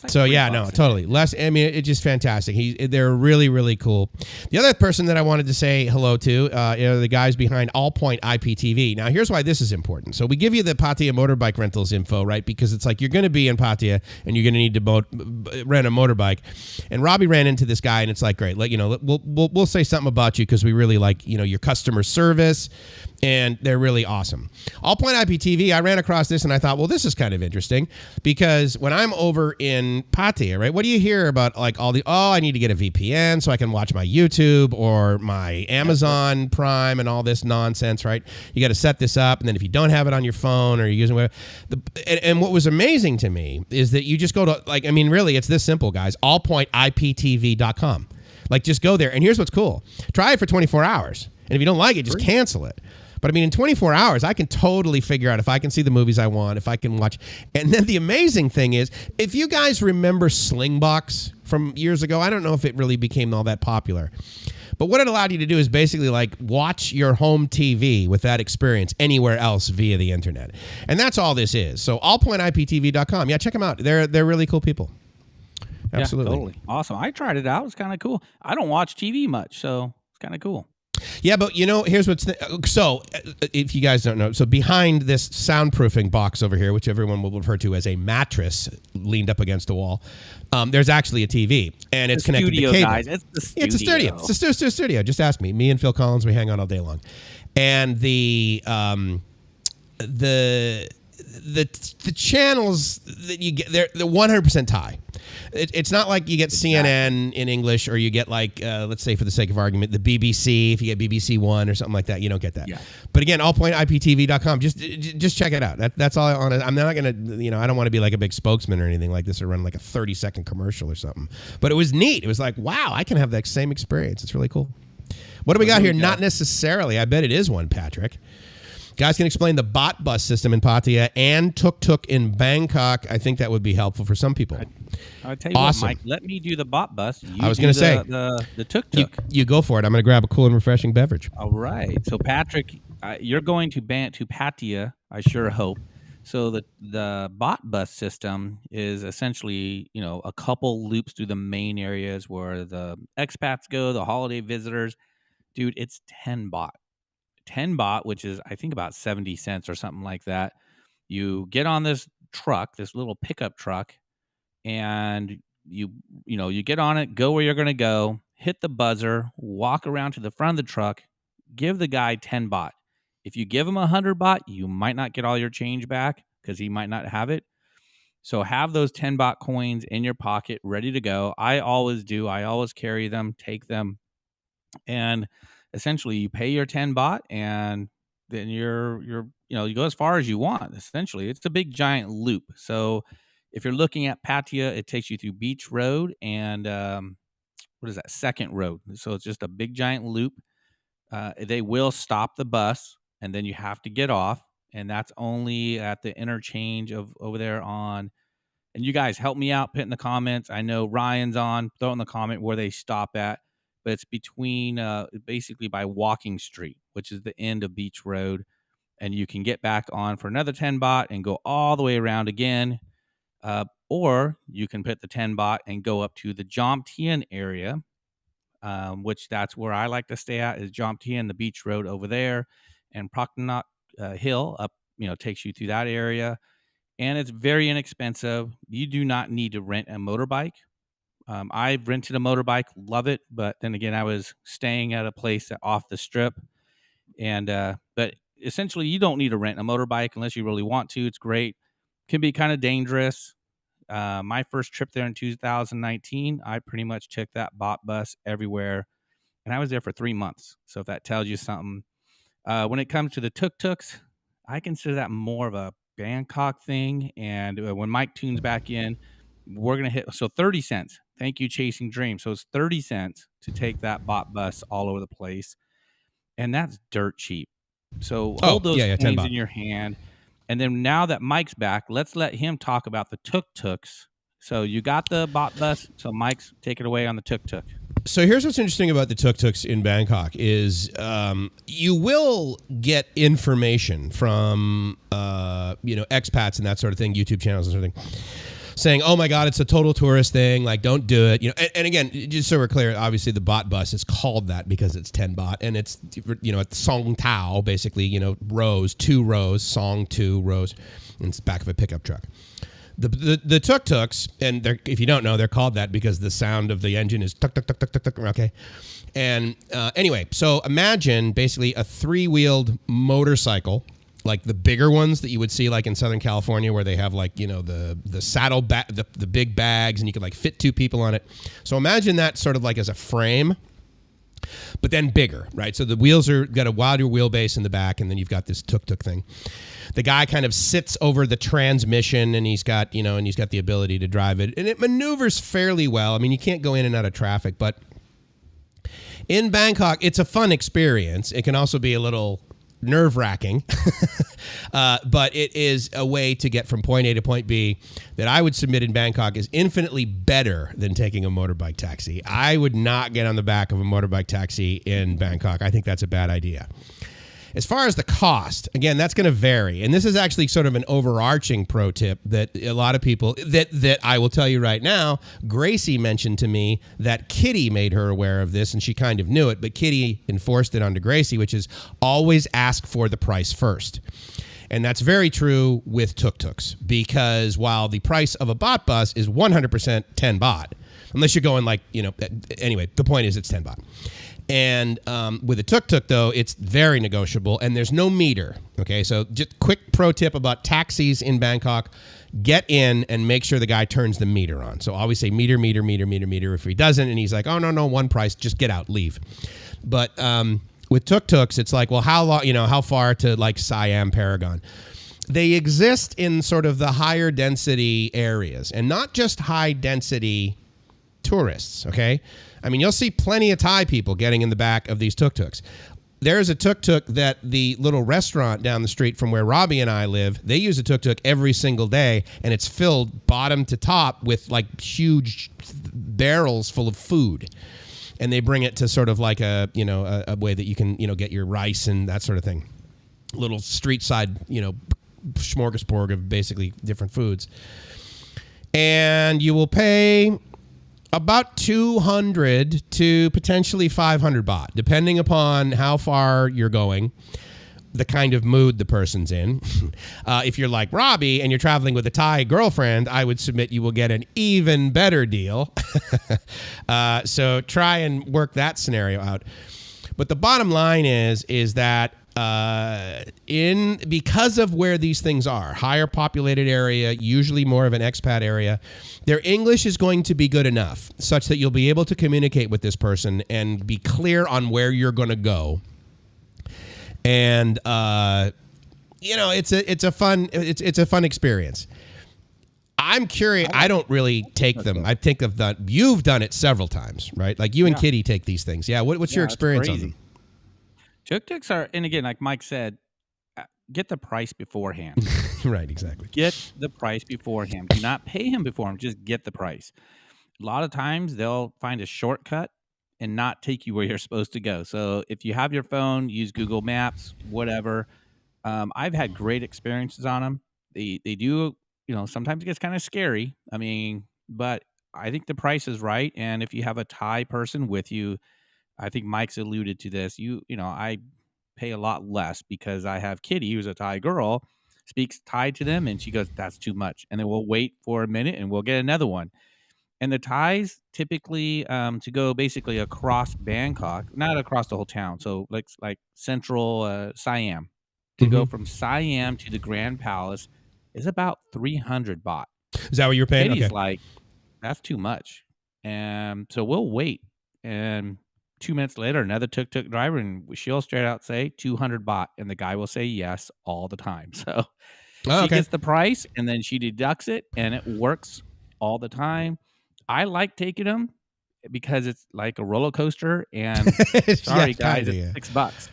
Like so yeah, no, totally. Less. I mean, it's just fantastic. They're really, really cool. The other person that I wanted to say hello to, the guys behind All Point IPTV. Now, here's why this is important. So we give you the Patia Motorbike Rentals info, right? Because it's like you're going to be in Patia and you're going to need to rent a motorbike. And Robbie ran into this guy, and it's like, great, we'll say something about you because we really like your customer service. And they're really awesome. All Point IPTV, I ran across this and I thought, well, this is kind of interesting because when I'm over in Patia, right, what do you hear about like I need to get a VPN so I can watch my YouTube or my Amazon Prime and all this nonsense, right? You got to set this up. And then if you don't have it on your phone or you're using whatever, and what was amazing to me is that you just go to really, it's this simple, guys, allpointiptv.com. Like just go there. And here's what's cool. Try it for 24 hours. And if you don't like it, just cancel it. But I mean, in 24 hours, I can totally figure out if I can see the movies I want, if I can watch. And then the amazing thing is, if you guys remember Slingbox from years ago, I don't know if it really became all that popular. But what it allowed you to do is basically like watch your home TV with that experience anywhere else via the internet. And that's all this is. So allpointiptv.com. Yeah, check them out. They're really cool people. Absolutely. Yeah, totally. Awesome. I tried it out. It's kind of cool. I don't watch TV much, so it's kind of cool. Yeah, but here's what's so. If you guys don't know, so behind this soundproofing box over here, which everyone will refer to as a mattress leaned up against a wall, there's actually a TV, and it's connected to cable. Guys. It's the studio. It's a studio. It's a studio. Just ask me. Me and Phil Collins, we hang on all day long, and the channels that you get, they're 100% Thai. It's not like you get CNN in English, or you get like, let's say for the sake of argument, the BBC. If you get BBC One or something like that, you don't get that. Yeah. But again, allpointiptv.com. Just check it out. That's all I want to. I'm not gonna, I don't want to be like a big spokesman or anything like this, or run like a 30-second commercial or something. But it was neat. It was like, wow, I can have that same experience. It's really cool. What do we got here? Not necessarily. I bet it is one, Patrick. Guys can explain the bot bus system in Pattaya and tuk-tuk in Bangkok. I think that would be helpful for some people. I'll tell you what, Mike, let me do the bot bus. I was going to say. The tuk-tuk. You go for it. I'm going to grab a cool and refreshing beverage. All right. So, Patrick, you're going to Pattaya, I sure hope. So the bot bus system is essentially, a couple loops through the main areas where the expats go, the holiday visitors. Dude, it's 10 baht. 10 baht, which is I think about 70 cents or something like that. You get on this truck, this little pickup truck, and you get on it, go where you're going to go, hit the buzzer, walk around to the front of the truck, give the guy 10 baht. If you give him 100 baht, you might not get all your change back because he might not have it. So have those 10 baht coins in your pocket ready to go. I always do. I always carry them, take them, and essentially you pay your 10 baht, and then you go as far as you want. Essentially, it's a big giant loop. So if you're looking at Pattaya, it takes you through Beach Road and what is that, Second Road. So it's just a big giant loop. They will stop the bus, and then you have to get off, and that's only at the interchange of over there on. And you guys help me out, put in the comments. I know Ryan's on. Throw in the comment where they stop at. But it's between basically by Walking Street, which is the end of Beach Road. And you can get back on for another 10 baht and go all the way around again. Or you can put the 10 baht and go up to the Jom Tien area, which that's where I like to stay at, is Jom Tien, the Beach Road over there. And Praknak Hill up, takes you through that area. And it's very inexpensive. You do not need to rent a motorbike. I rented a motorbike, love it, but then again, I was staying at a place off the strip, and but essentially, you don't need to rent a motorbike unless you really want to. It's great, can be kind of dangerous. My first trip there in 2019, I pretty much took that bot bus everywhere, and I was there for 3 months. So if that tells you something, when it comes to the tuk-tuks, I consider that more of a Bangkok thing. And when Mike tunes back in, we're going to hit, 30 cents. Thank you, Chasing Dreams. So it's 30 cents to take that bot bus all over the place. And that's dirt cheap. So hold those coins in your hand. And then now that Mike's back, let's let him talk about the tuk-tuks. So you got the bot bus. So Mike's take it away on the tuk-tuk. So here's what's interesting about the tuk-tuks in Bangkok is you will get information from, expats and that sort of thing, YouTube channels and sort of thing, saying, oh my God, it's a total tourist thing. Like, don't do it. And again, just so we're clear, obviously the bot bus is called that because it's 10 baht, and it's, at Song Tao, basically, rows, 2 rows, Song 2 rows, and it's back of a pickup truck. The tuk-tuks, and if you don't know, they're called that because the sound of the engine is tuk, tuk, tuk, tuk, tuk, tuk, okay? And anyway, so imagine basically a 3-wheeled motorcycle, like the bigger ones that you would see like in Southern California, where they have like, the saddle the big bags, and you can like fit 2 people on it. So imagine that sort of like as a frame, but then bigger, right? So the wheels got a wider wheelbase in the back, and then you've got this tuk-tuk thing. The guy kind of sits over the transmission, and he's got the ability to drive it, and it maneuvers fairly well. I mean, you can't go in and out of traffic, but in Bangkok, it's a fun experience. It can also be a little nerve-wracking, but it is a way to get from point A to point B that I would submit in Bangkok is infinitely better than taking a motorbike taxi. I would not get on the back of a motorbike taxi in Bangkok. I think that's a bad idea. As far as the cost, again, that's going to vary. And this is actually sort of an overarching pro tip that a lot of people, that I will tell you right now, Gracie mentioned to me that Kitty made her aware of this, and she kind of knew it, but Kitty enforced it onto Gracie, which is always ask for the price first. And that's very true with tuk-tuks, because while the price of a bot bus is 100% 10 baht, unless you're going like, anyway, the point is it's 10 baht. And with a tuk-tuk, though, it's very negotiable, and there's no meter. Okay, so just quick pro tip about taxis in Bangkok: get in and make sure the guy turns the meter on. So always say meter, meter, meter, meter, meter. If he doesn't, and he's like, oh no, one price, just get out, leave. But with tuk-tuks, it's like, well, how long? How far to like Siam, Paragon? They exist in sort of the higher density areas, and not just high density tourists. Okay. I mean, you'll see plenty of Thai people getting in the back of these tuk-tuks. There's a tuk-tuk that the little restaurant down the street from where Robbie and I live, they use a tuk-tuk every single day, and it's filled bottom to top with like huge barrels full of food. And they bring it to sort of like a way that you can, get your rice and that sort of thing. Little street side, smorgasbord of basically different foods. And you will pay about 200 to potentially 500 baht, depending upon how far you're going, the kind of mood the person's in. If you're like Robbie and you're traveling with a Thai girlfriend, I would submit you will get an even better deal. So try and work that scenario out. But the bottom line is that because of where these things are, higher populated area, usually more of an expat area, their English is going to be good enough such that you'll be able to communicate with this person and be clear on where you're going to go. And it's a fun experience. I'm curious. I don't really take them. I think of that. You've done it several times, right? Like you and Kitty take these things. Yeah. What's your experience on them? Tuk-tuks are, and again, like Mike said, get the price beforehand. Right, exactly. Get the price beforehand. Do not pay him beforehand. Just get the price. A lot of times they'll find a shortcut and not take you where you're supposed to go. So if you have your phone, use Google Maps, whatever. I've had great experiences on them. They do, sometimes it gets kind of scary. I mean, but I think the price is right. And if you have a Thai person with you, I think Mike's alluded to this. I pay a lot less because I have Kitty, who's a Thai girl, speaks Thai to them, and she goes, that's too much. And then we'll wait for a minute and we'll get another one. And the Thais typically to go basically across Bangkok, not across the whole town. So like central Siam, to go from Siam to the Grand Palace is about 300 baht. Is that what you're paying? Kitty's like, that's too much. And so we'll wait. And 2 minutes later, another tuk-tuk driver, and she'll straight out say 200 baht, and the guy will say yes all the time. So she gets the price, and then she deducts it, and it works all the time. I like taking them because it's like a roller coaster, and sorry guys, it's $6.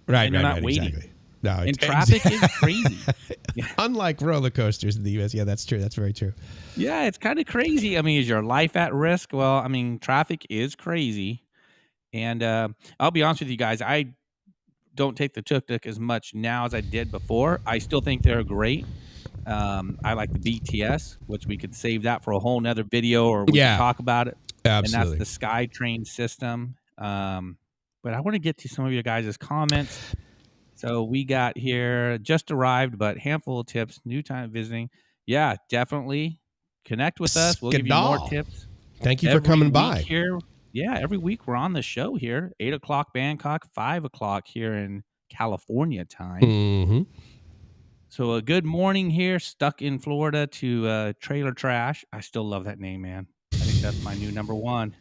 Right, and you're not waiting. Exactly. No, and traffic is crazy. Unlike roller coasters in the U.S. Yeah, that's true. That's very true. Yeah, it's kind of crazy. I mean, is your life at risk? Well, I mean, traffic is crazy. And I'll be honest with you guys, I don't take the tuk-tuk as much now as I did before. I still think they're great. I like the BTS, which we could save that for a whole nother video, or we can talk about it. Absolutely. And that's the SkyTrain system. But I want to get to some of your guys' comments. So we got here, just arrived, but handful of tips, new time visiting. Yeah, definitely connect with us. We'll give you more tips. Thank you for coming by. Here. Yeah, every week we're on the show here, 8 o'clock Bangkok, 5 o'clock here in California time. So a good morning here, stuck in Florida, to Trailer Trash. I still love that name, man. I think that's my new number one.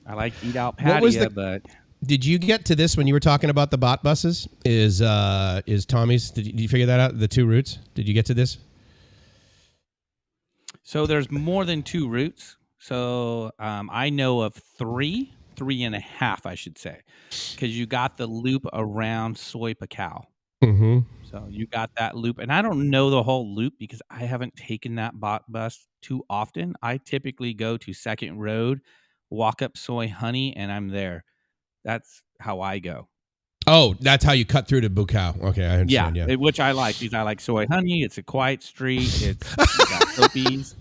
I like Eat Out Patio, but... Did you get to this when you were talking about the bot buses? Is Tommy's, did you figure that out, the 2 routes? Did you get to this? So there's more than 2 routes. So I know of 3.5, I should say, because you got the loop around Soy Pacao. So you got that loop, and I don't know the whole loop because I haven't taken that bot bus too often. I typically go to Second Road, walk up Soy Honey, and I'm there. That's how I go. Oh, that's how you cut through to Bukau. Okay, I understand. Yeah. Which I like because I like soy honey. It's a quiet street. It's got Soapies.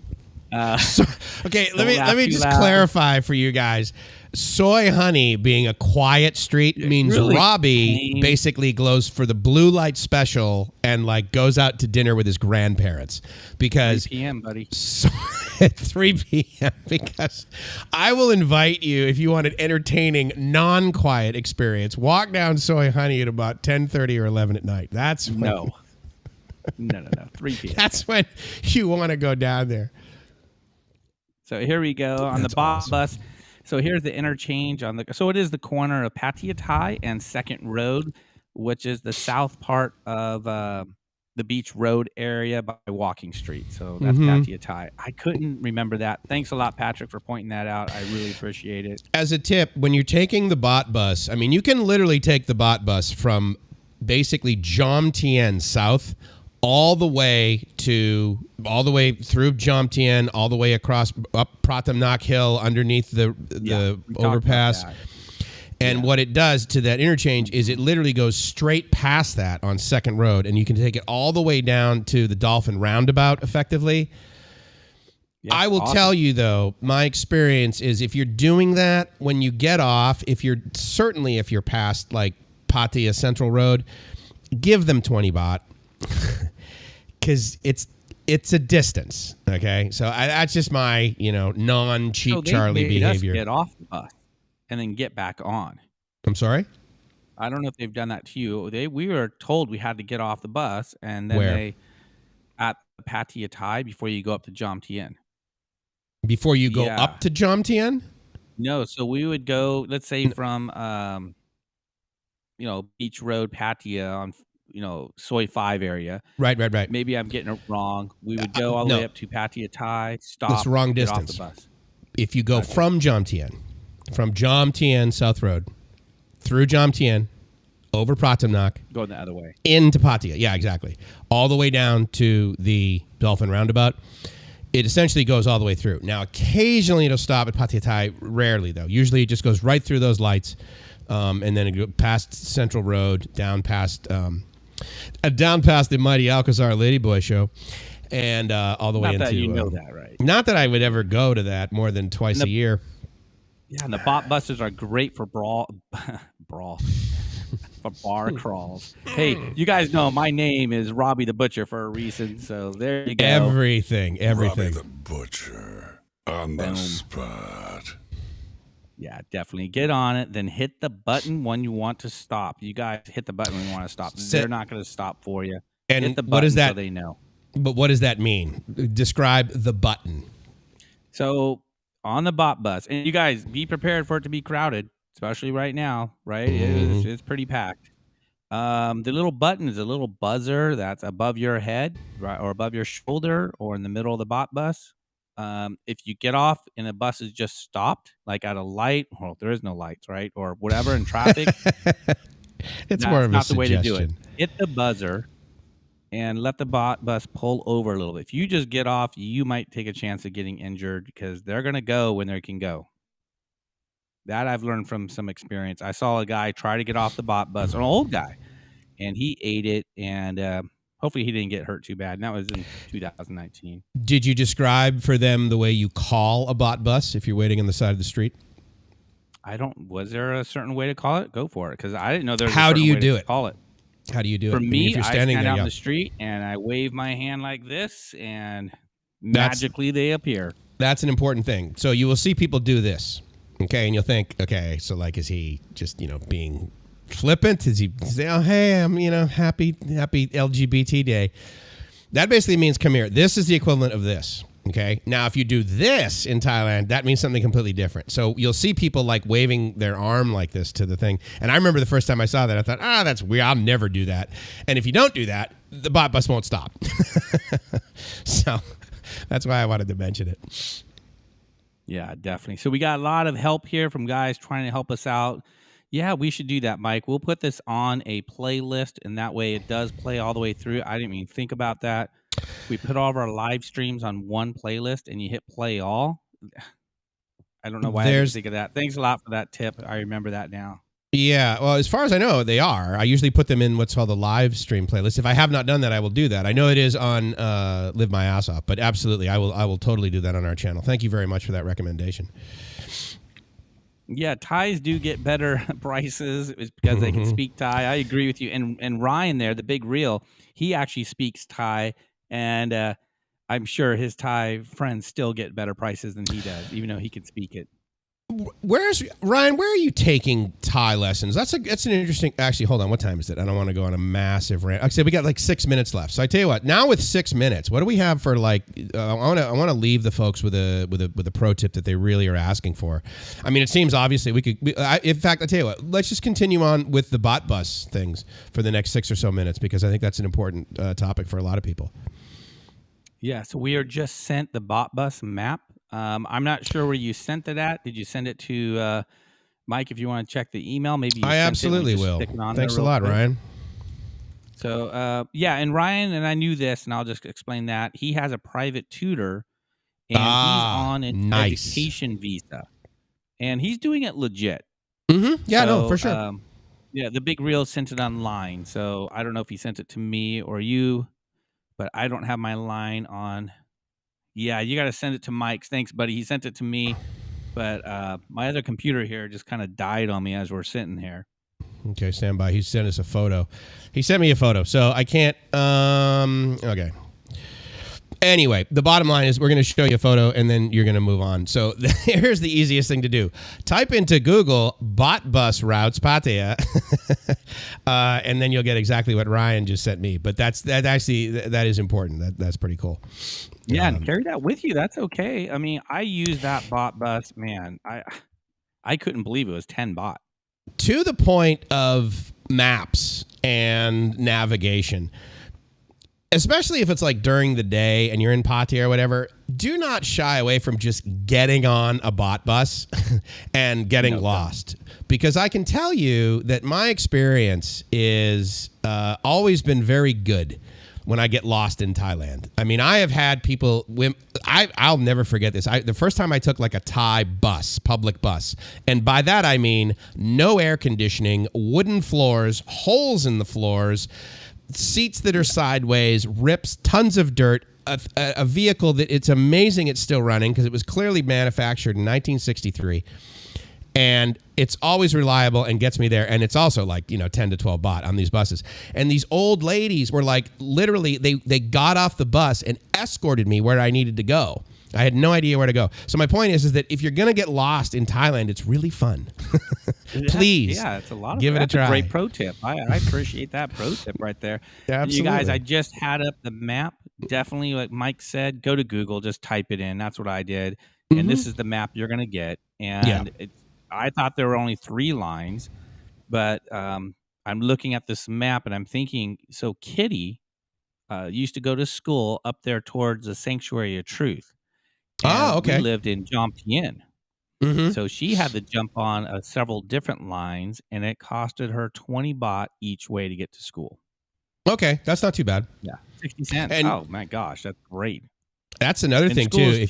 Okay, let me just clarify for you guys. Soy honey being a quiet street means really Robbie basically goes for the blue light special and like goes out to dinner with his grandparents because 3 p.m. buddy. At 3 p.m. because I will invite you if you want an entertaining, non-quiet experience. Walk down Soy Honey at about 10:30 or 11 at night. That's when, no, 3 p.m. That's when you want to go down there. So here we go on the bus. So here's the interchange on the. So it is the corner of Pattaya Thai and 2nd Road, which is the south part of the Beach Road area by Walking Street. So that's Pattaya Thai. I couldn't remember that. Thanks a lot, Patrick, for pointing that out. I really appreciate it. As a tip, when you're taking the bot bus, I mean, you can literally take the bot bus from basically Jomtien south all the way through Jomtien, all the way across up Pratamnak Hill underneath the overpass. And what it does to that interchange is it literally goes straight past that on 2nd Road, and you can take it all the way down to the Dolphin Roundabout effectively. Yeah, I will tell you, though, my experience is if you're doing that, when you get off, if you're past like Pattaya Central Road, give them 20 baht. Because it's a distance, okay? So that's just my, non-cheap Charlie behavior. Get off the bus and then get back on. I'm sorry? I don't know if they've done that to you. We were told we had to get off the bus, and then at Pattaya Thai before you go up to Jomtien. Before you go up to Jomtien? No, so we would go, let's say from, Beach Road, Pattaya on Soy 5 area. Right. Maybe I'm getting it wrong. We would go all the way up to Pattaya Thai, stop, that's wrong get distance. off the bus. If you go from Jomtien South Road, through Jomtien, over Pratamnak, going the other way, into Pattaya. Yeah, exactly. All the way down to the Dolphin Roundabout. It essentially goes all the way through. Now, occasionally it'll stop at Pattaya Thai. Rarely, though. Usually it just goes right through those lights, and then it goes past Central Road, down past the mighty Alcazar Ladyboy show, and all the way into. Not that you know that, right? Not that I would ever go to that more than twice a year. Yeah, and the bot buses are great for brawl, for bar crawls. Hey, you guys know my name is Robbie the Butcher for a reason, so there you go. Everything. Robbie the Butcher on the spot. Yeah, definitely. Get on it, then hit the button when you want to stop. You guys hit the button when you want to stop. They're not going to stop for you. And hit the button what is that? So they know. But what does that mean? Describe the button. So on the bot bus, and you guys be prepared for it to be crowded, especially right now, right? It's pretty packed. The little button is a little buzzer that's above your head, right, or above your shoulder, or in the middle of the bot bus. If you get off and the bus is just stopped, like at a light, well, there is no lights, right, or whatever in traffic, it's more of a not the way to do it. suggestion. Hit the buzzer and let the bus pull over a little bit. If you just get off, you might take a chance of getting injured because they're going to go when they can go. That I've learned from some experience. I saw a guy try to get off the bot bus, an old guy, and he ate it, and hopefully he didn't get hurt too bad. And that was in 2019. Did you describe for them the way you call a bot bus if you're waiting on the side of the street? Was there a certain way to call it? Go for it, because I didn't know there was How a certain do you way do to it? call it. How do you do it? For me, if you're I standing stand there, out in the street and I wave my hand like this, and magically they appear. That's an important thing. So you will see people do this, okay, and you'll think, okay, so like, is he just being flippant? Is he say, oh hey, I'm happy LGBT day? That basically means come here. This is the equivalent of this. Okay. Now, if you do this in Thailand, that means something completely different. So you'll see people like waving their arm like this to the thing. And I remember the first time I saw that, I thought, that's weird. I'll never do that. And if you don't do that, the bot bus won't stop. So that's why I wanted to mention it. Yeah, definitely. So we got a lot of help here from guys trying to help us out. Yeah, we should do that, Mike. We'll put this on a playlist, and that way it does play all the way through. I didn't even think about that. We put all of our live streams on one playlist, and you hit play all. I don't know why I didn't think of that. Thanks a lot for that tip. I remember that now. Yeah, well, as far as I know, they are. I usually put them in what's called the live stream playlist. If I have not done that, I will do that. I know it is on Live My Ass Off, but absolutely, I will totally do that on our channel. Thank you very much for that recommendation. Yeah, Thais do get better prices because they can speak Thai. I agree with you. And Ryan there, the big reel, he actually speaks Thai, and I'm sure his Thai friends still get better prices than he does, even though he can speak it. Where's Ryan? Where are you taking Thai lessons? That's an interesting. Actually, hold on. What time is it? I don't want to go on a massive rant. I said we got like 6 minutes left. So I tell you what. Now with 6 minutes, what do we have for like? I want to leave the folks with a pro tip that they really are asking for. I mean, it seems obviously we could. In fact, I tell you what. Let's just continue on with the bot bus things for the next 6 or so minutes because I think that's an important topic for a lot of people. Yeah. So we are just sent the bot bus map. I'm not sure where you sent it at. Did you send it to Mike? If you want to check the email, maybe you I absolutely will. Thanks a lot, Ryan. So yeah, and Ryan and I knew this, and I'll just explain that he has a private tutor, and he's on an education visa, and he's doing it legit. Mm-hmm. Yeah, so, no, for sure. Yeah, the big reel sent it online, so I don't know if he sent it to me or you, but I don't have my line on. Yeah, you got to send it to Mike's. Thanks, buddy. He sent it to me, but my other computer here just kind of died on me as we're sitting here. Okay, stand by. He sent us a photo. He sent me a photo, so I can't. Okay. Anyway, the bottom line is we're going to show you a photo, and then you're going to move on. So here's the easiest thing to do. Type into Google bot bus routes Pattaya, and then you'll get exactly what Ryan just sent me. But that is important. That's pretty cool. Yeah, and carry that with you. That's okay. I mean, I use that bot bus, man. I couldn't believe it was 10 baht. To the point of maps and navigation, especially if it's like during the day and you're in Pattaya or whatever, do not shy away from just getting on a bot bus and getting lost. Because I can tell you that my experience is always been very good when I get lost in Thailand. I mean, I have had people, I'll never forget this. The first time I took like a Thai bus, public bus, and by that I mean no air conditioning, wooden floors, holes in the floors, seats that are sideways, rips, tons of dirt, a vehicle that it's amazing it's still running because it was clearly manufactured in 1963. And it's always reliable and gets me there. And it's also like, 10 to 12 baht on these buses. And these old ladies were like, literally, they got off the bus and escorted me where I needed to go. I had no idea where to go. So my point is that if you're going to get lost in Thailand, it's really fun. Please. Yeah, it's a lot of give it a try. A great pro tip. I appreciate that pro tip right there. Yeah, absolutely. You guys, I just had up the map. Definitely, like Mike said, go to Google, just type it in. That's what I did. Mm-hmm. And this is the map you're going to get. And I thought there were only 3 lines, but I'm looking at this map and I'm thinking, so Kitty used to go to school up there towards the Sanctuary of Truth. And okay. We lived in Jomtien. Mm-hmm. So she had to jump on several different lines, and it costed her 20 baht each way to get to school. Okay, that's not too bad. Yeah, 60 cents. And oh my gosh, that's great. That's another thing too.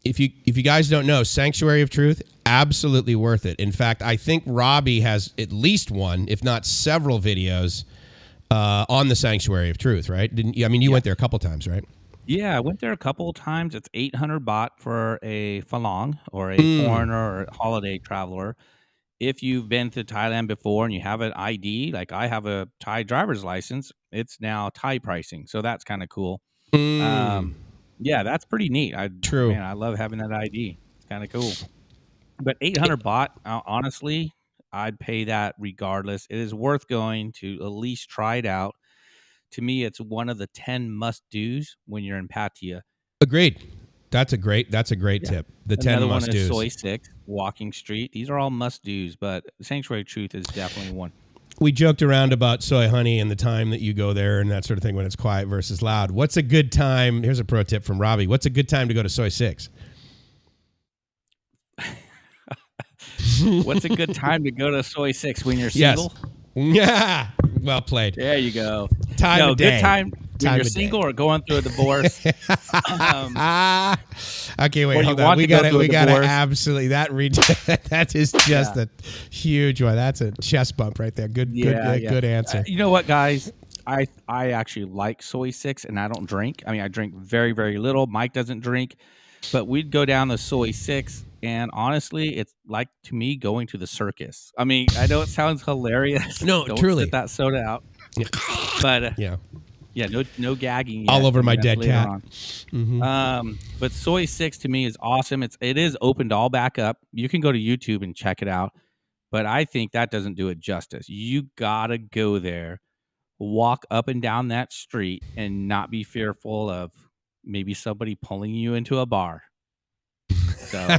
If you guys don't know, Sanctuary of Truth, absolutely worth it. In fact, I think Robbie has at least one, if not several videos on the Sanctuary of Truth, right? Didn't you? I mean, you went there a couple times, right? Yeah, I went there a couple of times. It's 800 baht for a Falong or a foreigner or holiday traveler. If you've been to Thailand before and you have an ID, like I have a Thai driver's license, it's now Thai pricing. So that's kind of cool. Yeah, that's pretty neat. True. Man, I love having that ID. It's kind of cool. But 800 baht, honestly, I'd pay that regardless. It is worth going to at least try it out. To me, it's one of the 10 must-dos when you're in Pattaya. Agreed. That's a great tip. The 10 Another must-dos. One is Soi 6, Walking Street. These are all must-dos, but Sanctuary of Truth is definitely one. We joked around about Soy Honey and the time that you go there and that sort of thing when it's quiet versus loud. What's a good time? Here's a pro tip from Robbie. What's a good time to go to Soi 6? What's a good time to go to Soi 6 when you're single? Yes. Yeah. Well played. There you go. Time of day. you're single or going through a divorce. Okay, wait, hold on. We got absolutely that is just a huge one. That's a chest bump right there. Good answer. You know what, guys? I actually like soy 6, and I don't drink. I mean, I drink very, very little. Mike doesn't drink, but we'd go down the soy 6, and honestly, it's like, to me, going to the circus. I mean, I know it sounds hilarious. No, don't truly. Spit that soda out. But no gagging yet. All over my dead cat. But soy 6 to me is awesome. It is opened all back up. You can go to YouTube and check it out, but I think that doesn't do it justice. You gotta go there, walk up and down that street, and not be fearful of maybe somebody pulling you into a bar. So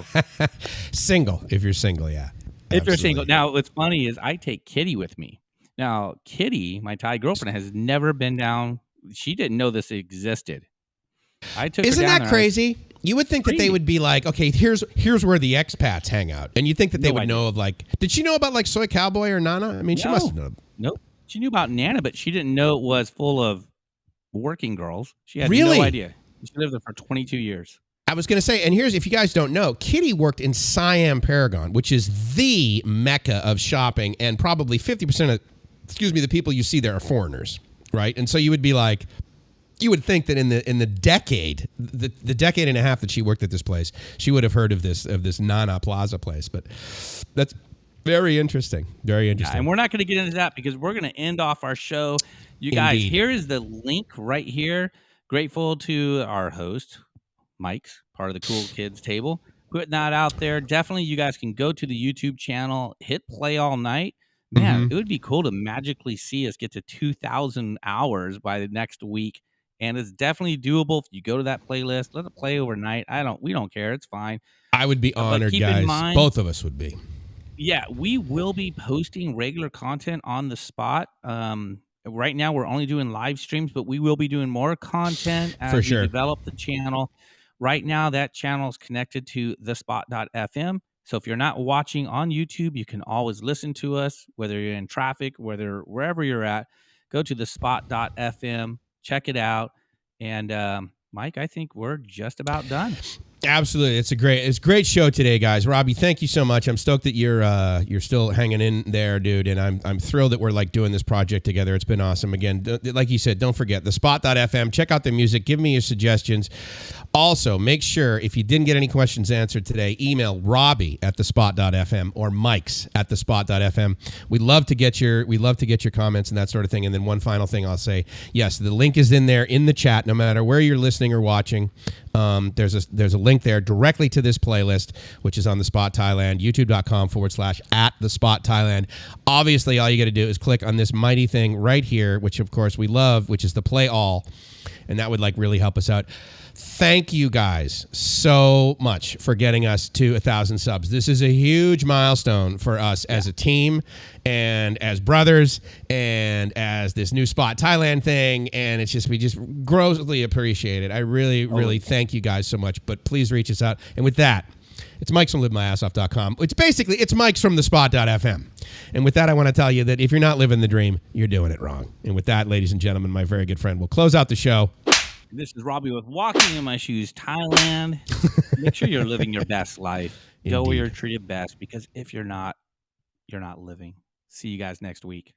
single, if you're single, yeah. If you're single. Now, what's funny is I take Kitty with me. Now, Kitty, my Thai girlfriend, has never been down. She didn't know this existed. I took Isn't her down that there. You would think that they would be like, okay, here's where the expats hang out, and you think that they would know of like. Did she know about like Soy Cowboy or Nana? I mean, she must have known. Nope. She knew about Nana, but she didn't know it was full of working girls. She had no idea. She lived there for 22 years. I was going to say, and here's, if you guys don't know, Kitty worked in Siam Paragon, which is the mecca of shopping, and probably 50% of, the people you see there are foreigners, right? And so you would be like, you would think that in the decade, the decade and a half that she worked at this place, she would have heard of this Nana Plaza place. But that's very interesting. Very interesting. Yeah, and we're not going to get into that because we're going to end off our show. You guys, here is the link right here. Grateful to our host, Mike's part of the Cool Kids Table, putting that out there. Definitely, you guys can go to the YouTube channel, hit play all night. Man, it would be cool to magically see us get to 2,000 hours by the next week, and it's definitely doable if you go to that playlist. Let it play overnight. We don't care. It's fine. I would be honored, guys. Both of us would be. Yeah, we will be posting regular content on the spot. Right now, we're only doing live streams, but we will be doing more content as we develop the channel. Right now, that channel is connected to thespot.fm. So if you're not watching on YouTube, you can always listen to us, whether you're in traffic, wherever you're at. Go to thespot.fm, check it out. And Mike, I think we're just about done. Absolutely. It's a great show today, guys. Robbie, thank you so much. I'm stoked that you're still hanging in there, dude, and I'm thrilled that we're like doing this project together. It's been awesome. Again, like you said, don't forget thespot.fm. Check out the music. Give me your suggestions. Also, make sure if you didn't get any questions answered today, email Robbie at thespot.fm or Mike's at thespot.fm. We love to get your comments and that sort of thing. And then one final thing I'll say, yes, the link is in there in the chat, no matter where you're listening or watching. There's a link there directly to this playlist, which is on The Spot Thailand, youtube.com/@TheSpotThailand. Obviously, all you got to do is click on this mighty thing right here, which of course we love, which is the play all, and that would like really help us out. Thank you guys so much for getting us to 1,000 subs. This is a huge milestone for us as a team and as brothers and as this new Spot Thailand thing. And we just grossly appreciate it. I really thank you guys so much. But please reach us out. And with that, it's Mike's from LiveMyAssOff.com. It's Mike's from thespot.fm. And with that, I want to tell you that if you're not living the dream, you're doing it wrong. And with that, ladies and gentlemen, my very good friend will close out the show. This is Robbie with Walking in My Shoes, Thailand. Make sure you're living your best life. Go where you're treated best, because if you're not, you're not living. See you guys next week.